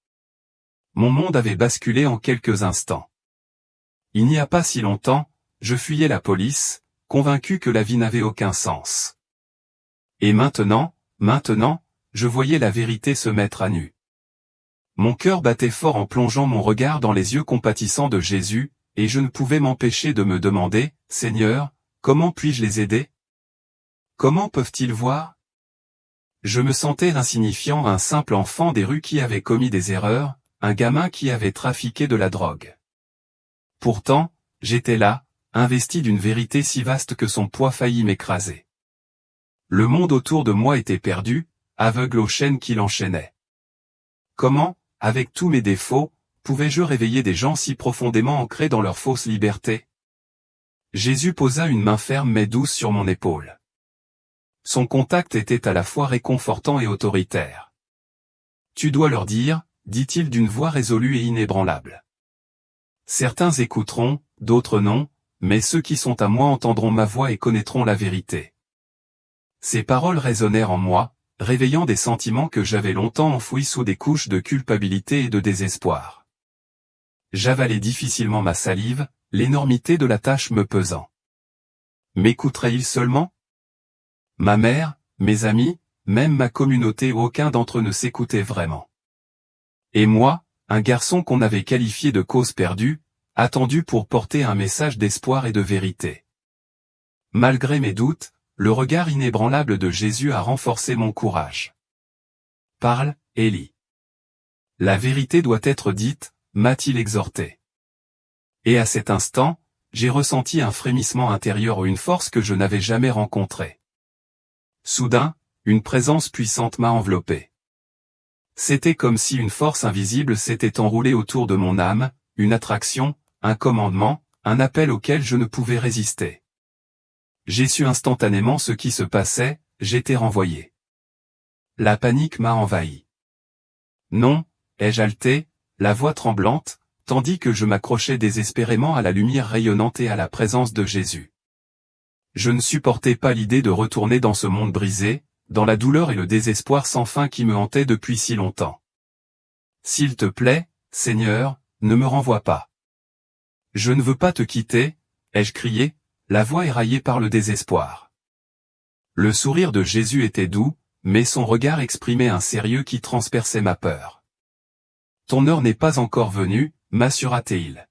Mon monde avait basculé en quelques instants. Il n'y a pas si longtemps, je fuyais la police, convaincu que la vie n'avait aucun sens. Et maintenant, je voyais la vérité se mettre à nu. Mon cœur battait fort en plongeant mon regard dans les yeux compatissants de Jésus, et je ne pouvais m'empêcher de me demander, « Seigneur, comment puis-je les aider? Comment peuvent-ils voir ?» Je me sentais insignifiant, un simple enfant des rues qui avait commis des erreurs, un gamin qui avait trafiqué de la drogue. Pourtant, j'étais là, investi d'une vérité si vaste que son poids faillit m'écraser. Le monde autour de moi était perdu, aveugle aux chaînes qui l'enchaînaient. Comment, avec tous mes défauts, pouvais-je réveiller des gens si profondément ancrés dans leur fausse liberté? Jésus posa une main ferme mais douce sur mon épaule. Son contact était à la fois réconfortant et autoritaire. « Tu dois leur dire », dit-il d'une voix résolue et inébranlable. « Certains écouteront, d'autres non, mais ceux qui sont à moi entendront ma voix et connaîtront la vérité. » Ces paroles résonnèrent en moi, réveillant des sentiments que j'avais longtemps enfouis sous des couches de culpabilité et de désespoir. J'avalais difficilement ma salive, l'énormité de la tâche me pesant. M'écouterait-il seulement? Ma mère, mes amis, même ma communauté, aucun d'entre eux ne s'écoutait vraiment. Et moi, un garçon qu'on avait qualifié de cause perdue, attendu pour porter un message d'espoir et de vérité. Malgré mes doutes, le regard inébranlable de Jésus a renforcé mon courage. « Parle, Élie. La vérité doit être dite », m'a-t-il exhorté. Et à cet instant, j'ai ressenti un frémissement intérieur ou une force que je n'avais jamais rencontrée. Soudain, une présence puissante m'a enveloppé. C'était comme si une force invisible s'était enroulée autour de mon âme, une attraction, un commandement, un appel auquel je ne pouvais résister. J'ai su instantanément ce qui se passait, j'étais renvoyé. La panique m'a envahi. Non, ai-je haleté, la voix tremblante, tandis que je m'accrochais désespérément à la lumière rayonnante et à la présence de Jésus. Je ne supportais pas l'idée de retourner dans ce monde brisé, dans la douleur et le désespoir sans fin qui me hantaient depuis si longtemps. S'il te plaît, Seigneur, ne me renvoie pas. Je ne veux pas te quitter, ai-je crié, la voix éraillée par le désespoir. Le sourire de Jésus était doux, mais son regard exprimait un sérieux qui transperçait ma peur. Ton heure n'est pas encore venue, m'assura-t-il.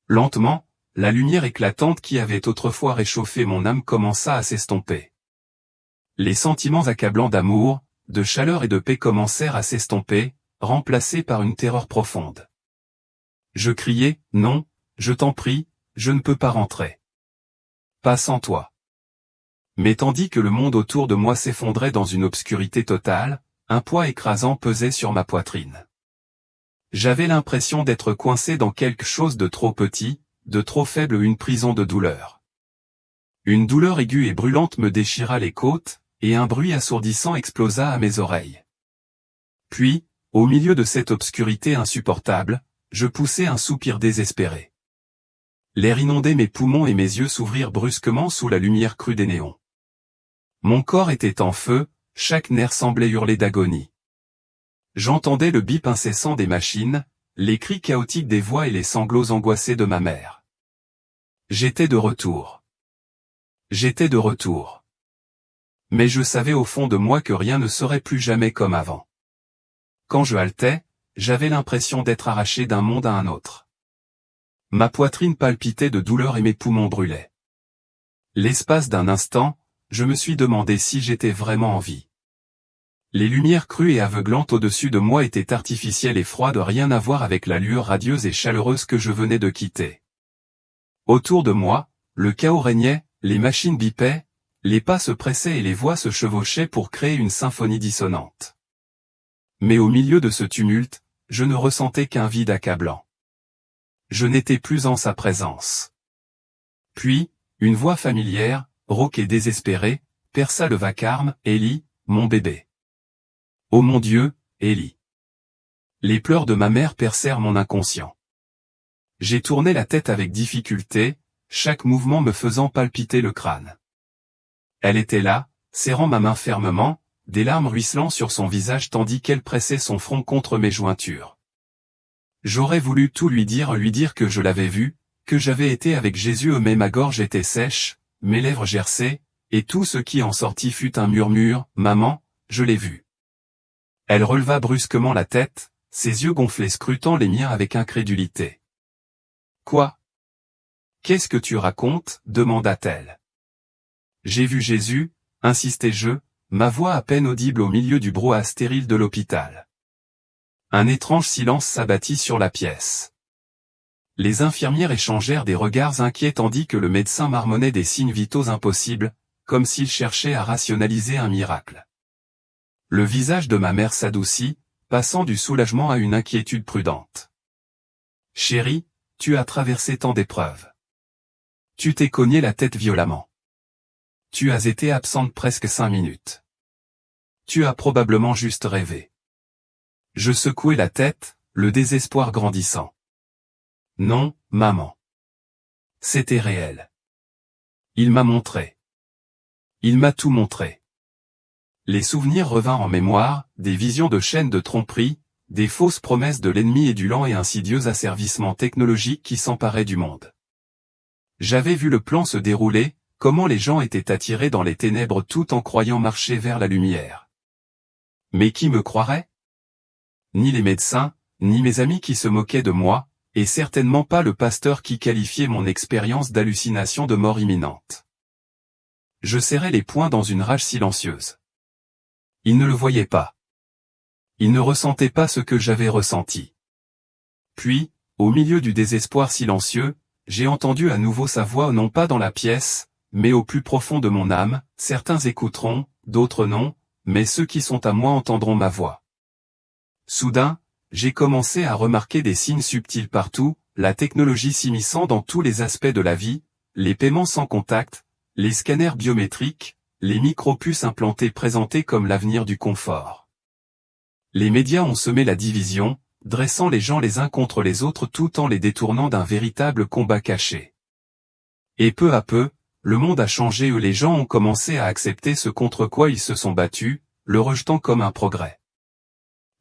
Lentement, la lumière éclatante qui avait autrefois réchauffé mon âme commença à s'estomper. Les sentiments accablants d'amour, de chaleur et de paix commencèrent à s'estomper, remplacés par une terreur profonde. Je criai, non, je t'en prie, je ne peux pas rentrer. Pas sans toi. Mais tandis que le monde autour de moi s'effondrait dans une obscurité totale, un poids écrasant pesait sur ma poitrine. J'avais l'impression d'être coincé dans quelque chose de trop petit, de trop faible, une prison de douleur. Une douleur aiguë et brûlante me déchira les côtes, et un bruit assourdissant explosa à mes oreilles. Puis, au milieu de cette obscurité insupportable, je poussai un soupir désespéré. L'air inondait mes poumons et mes yeux s'ouvrirent brusquement sous la lumière crue des néons. Mon corps était en feu, chaque nerf semblait hurler d'agonie. J'entendais le bip incessant des machines, les cris chaotiques des voix et les sanglots angoissés de ma mère. J'étais de retour. J'étais de retour. Mais je savais au fond de moi que rien ne serait plus jamais comme avant. Quand je haletais, j'avais l'impression d'être arraché d'un monde à un autre. Ma poitrine palpitait de douleur et mes poumons brûlaient. L'espace d'un instant, je me suis demandé si j'étais vraiment en vie. Les lumières crues et aveuglantes au-dessus de moi étaient artificielles et froides, rien à voir avec la lueur radieuse et chaleureuse que je venais de quitter. Autour de moi, le chaos régnait, les machines bipaient, les pas se pressaient et les voix se chevauchaient pour créer une symphonie dissonante. Mais au milieu de ce tumulte, je ne ressentais qu'un vide accablant. Je n'étais plus en sa présence. Puis, une voix familière, rauque et désespérée, perça le vacarme, « Élie, mon bébé. Oh mon Dieu, Élie. » Les pleurs de ma mère percèrent mon inconscient. J'ai tourné la tête avec difficulté, chaque mouvement me faisant palpiter le crâne. Elle était là, serrant ma main fermement, des larmes ruisselant sur son visage tandis qu'elle pressait son front contre mes jointures. J'aurais voulu tout lui dire que je l'avais vu, que j'avais été avec Jésus, mais ma gorge était sèche, mes lèvres gerçaient, et tout ce qui en sortit fut un murmure, « Maman, je l'ai vu. » Elle releva brusquement la tête, ses yeux gonflés scrutant les miens avec incrédulité. « Quoi? Qu'est-ce que tu racontes? » demanda-t-elle. « J'ai vu Jésus, » insistai-je, ma voix à peine audible au milieu du brouhaha stérile de l'hôpital. Un étrange silence s'abattit sur la pièce. Les infirmières échangèrent des regards inquiets tandis que le médecin marmonnait des signes vitaux impossibles, comme s'il cherchait à rationaliser un miracle. Le visage de ma mère s'adoucit, passant du soulagement à une inquiétude prudente. « Chérie, tu as traversé tant d'épreuves. Tu t'es cogné la tête violemment. Tu as été absente presque 5 minutes. Tu as probablement juste rêvé. » Je secouai la tête, le désespoir grandissant. « Non, maman. C'était réel. Il m'a montré. Il m'a tout montré. » Les souvenirs revinrent en mémoire, des visions de chaînes de tromperie, des fausses promesses de l'ennemi et du lent et insidieux asservissement technologique qui s'emparait du monde. J'avais vu le plan se dérouler, comment les gens étaient attirés dans les ténèbres tout en croyant marcher vers la lumière. Mais qui me croirait? Ni les médecins, ni mes amis qui se moquaient de moi, et certainement pas le pasteur qui qualifiait mon expérience d'hallucination de mort imminente. Je serrai les poings dans une rage silencieuse. Il ne le voyait pas. Il ne ressentait pas ce que j'avais ressenti. Puis, au milieu du désespoir silencieux, j'ai entendu à nouveau sa voix, non pas dans la pièce, mais au plus profond de mon âme. Certains écouteront, d'autres non, mais ceux qui sont à moi entendront ma voix. Soudain, j'ai commencé à remarquer des signes subtils partout, la technologie s'immisçant dans tous les aspects de la vie, les paiements sans contact, les scanners biométriques, les micropuces implantées présentées comme l'avenir du confort. Les médias ont semé la division, dressant les gens les uns contre les autres tout en les détournant d'un véritable combat caché. Et peu à peu, le monde a changé et les gens ont commencé à accepter ce contre quoi ils se sont battus, le rejetant comme un progrès.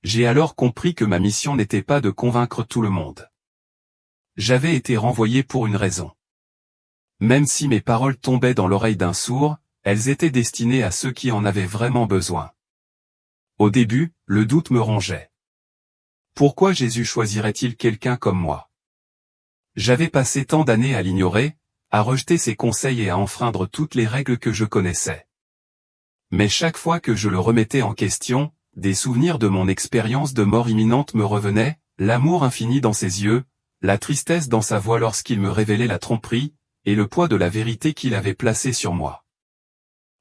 J'ai alors compris que ma mission n'était pas de convaincre tout le monde. J'avais été renvoyé pour une raison. Même si mes paroles tombaient dans l'oreille d'un sourd, elles étaient destinées à ceux qui en avaient vraiment besoin. Au début, le doute me rongeait. Pourquoi Jésus choisirait-il quelqu'un comme moi? J'avais passé tant d'années à l'ignorer, à rejeter ses conseils et à enfreindre toutes les règles que je connaissais. Mais chaque fois que je le remettais en question, des souvenirs de mon expérience de mort imminente me revenaient, l'amour infini dans ses yeux, la tristesse dans sa voix lorsqu'il me révélait la tromperie, et le poids de la vérité qu'il avait placée sur moi.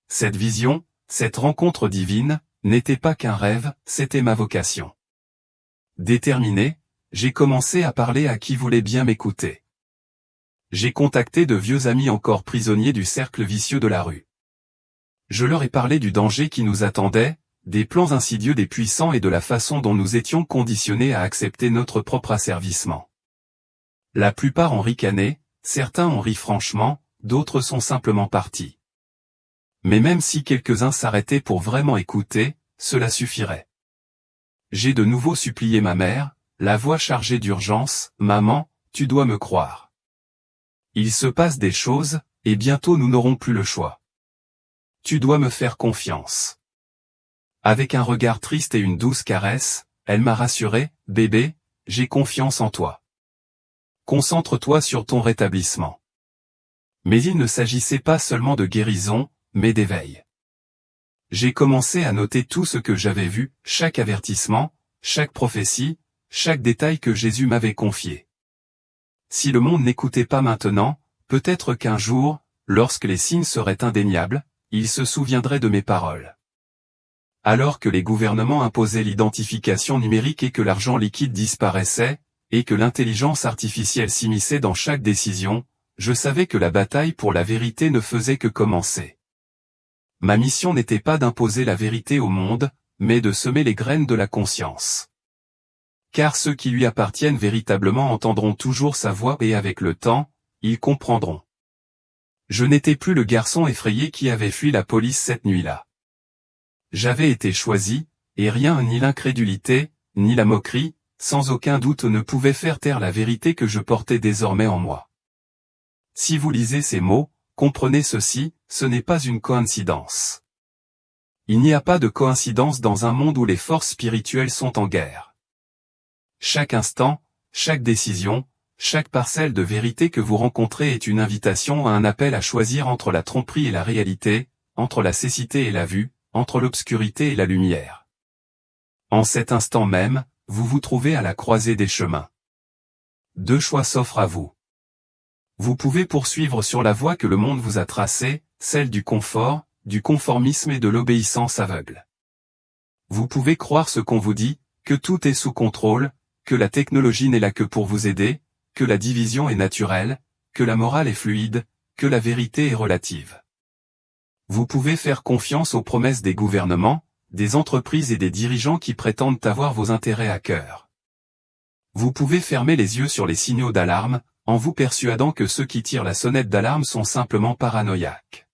Cette vision, cette rencontre divine, n'était pas qu'un rêve, c'était ma vocation. Déterminé, j'ai commencé à parler à qui voulait bien m'écouter. J'ai contacté de vieux amis encore prisonniers du cercle vicieux de la rue. Je leur ai parlé du danger qui nous attendait, des plans insidieux des puissants et de la façon dont nous étions conditionnés à accepter notre propre asservissement. La plupart ont ricané, certains ont ri franchement, d'autres sont simplement partis. Mais même si quelques-uns s'arrêtaient pour vraiment écouter, cela suffirait. J'ai de nouveau supplié ma mère, la voix chargée d'urgence, « Maman, tu dois me croire. Il se passe des choses, et bientôt nous n'aurons plus le choix. Tu dois me faire confiance. » Avec un regard triste et une douce caresse, elle m'a rassuré, « Bébé, j'ai confiance en toi. Concentre-toi sur ton rétablissement. » Mais il ne s'agissait pas seulement de guérison, mais d'éveil. J'ai commencé à noter tout ce que j'avais vu, chaque avertissement, chaque prophétie, chaque détail que Jésus m'avait confié. Si le monde n'écoutait pas maintenant, peut-être qu'un jour, lorsque les signes seraient indéniables, il se souviendrait de mes paroles. Alors que les gouvernements imposaient l'identification numérique et que l'argent liquide disparaissait, et que l'intelligence artificielle s'immisçait dans chaque décision, je savais que la bataille pour la vérité ne faisait que commencer. Ma mission n'était pas d'imposer la vérité au monde, mais de semer les graines de la conscience. Car ceux qui lui appartiennent véritablement entendront toujours sa voix et avec le temps, ils comprendront. Je n'étais plus le garçon effrayé qui avait fui la police cette nuit-là. J'avais été choisi, et rien ni l'incrédulité, ni la moquerie, sans aucun doute ne pouvaient faire taire la vérité que je portais désormais en moi. Si vous lisez ces mots, comprenez ceci, ce n'est pas une coïncidence. Il n'y a pas de coïncidence dans un monde où les forces spirituelles sont en guerre. Chaque instant, chaque décision, chaque parcelle de vérité que vous rencontrez est une invitation à un appel à choisir entre la tromperie et la réalité, entre la cécité et la vue, entre l'obscurité et la lumière. En cet instant même, vous vous trouvez à la croisée des chemins. Deux choix s'offrent à vous. Vous pouvez poursuivre sur la voie que le monde vous a tracée, celle du confort, du conformisme et de l'obéissance aveugle. Vous pouvez croire ce qu'on vous dit, que tout est sous contrôle, que la technologie n'est là que pour vous aider, que la division est naturelle, que la morale est fluide, que la vérité est relative. Vous pouvez faire confiance aux promesses des gouvernements, des entreprises et des dirigeants qui prétendent avoir vos intérêts à cœur. Vous pouvez fermer les yeux sur les signaux d'alarme, en vous persuadant que ceux qui tirent la sonnette d'alarme sont simplement paranoïaques.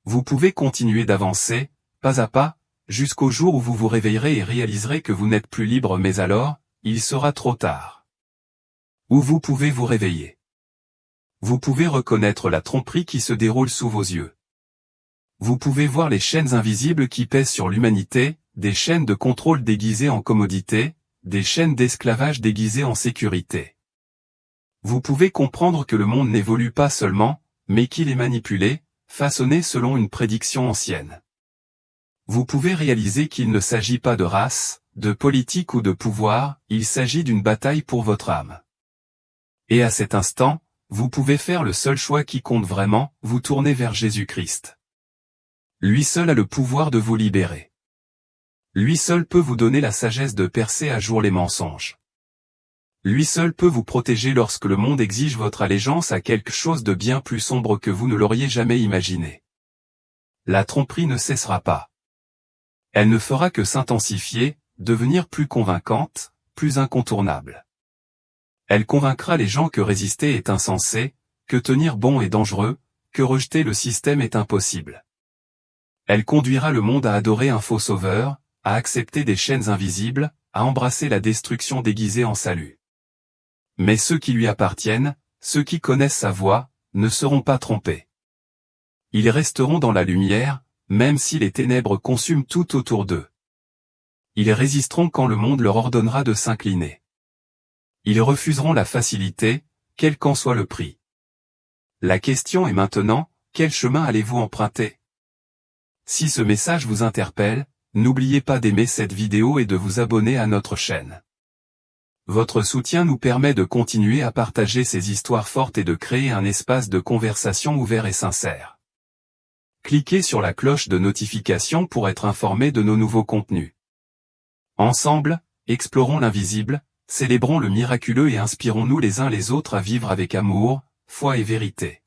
Vous pouvez continuer d'avancer, pas à pas, jusqu'au jour où vous vous réveillerez et réaliserez que vous n'êtes plus libre mais alors, il sera trop tard. Ou vous pouvez vous réveiller. Vous pouvez reconnaître la tromperie qui se déroule sous vos yeux. Vous pouvez voir les chaînes invisibles qui pèsent sur l'humanité, des chaînes de contrôle déguisées en commodité, des chaînes d'esclavage déguisées en sécurité. Vous pouvez comprendre que le monde n'évolue pas seulement, mais qu'il est manipulé, façonné selon une prédiction ancienne. Vous pouvez réaliser qu'il ne s'agit pas de race, de politique ou de pouvoir, il s'agit d'une bataille pour votre âme. Et à cet instant, vous pouvez faire le seul choix qui compte vraiment, vous tourner vers Jésus-Christ. Lui seul a le pouvoir de vous libérer. Lui seul peut vous donner la sagesse de percer à jour les mensonges. Lui seul peut vous protéger lorsque le monde exige votre allégeance à quelque chose de bien plus sombre que vous ne l'auriez jamais imaginé. La tromperie ne cessera pas. Elle ne fera que s'intensifier, devenir plus convaincante, plus incontournable. Elle convaincra les gens que résister est insensé, que tenir bon est dangereux, que rejeter le système est impossible. Elle conduira le monde à adorer un faux sauveur, à accepter des chaînes invisibles, à embrasser la destruction déguisée en salut. Mais ceux qui lui appartiennent, ceux qui connaissent sa voix, ne seront pas trompés. Ils resteront dans la lumière, même si les ténèbres consument tout autour d'eux. Ils résisteront quand le monde leur ordonnera de s'incliner. Ils refuseront la facilité, quel qu'en soit le prix. La question est maintenant, quel chemin allez-vous emprunter? Si ce message vous interpelle, n'oubliez pas d'aimer cette vidéo et de vous abonner à notre chaîne. Votre soutien nous permet de continuer à partager ces histoires fortes et de créer un espace de conversation ouvert et sincère. Cliquez sur la cloche de notification pour être informé de nos nouveaux contenus. Ensemble, explorons l'invisible, célébrons le miraculeux et inspirons-nous les uns les autres à vivre avec amour, foi et vérité.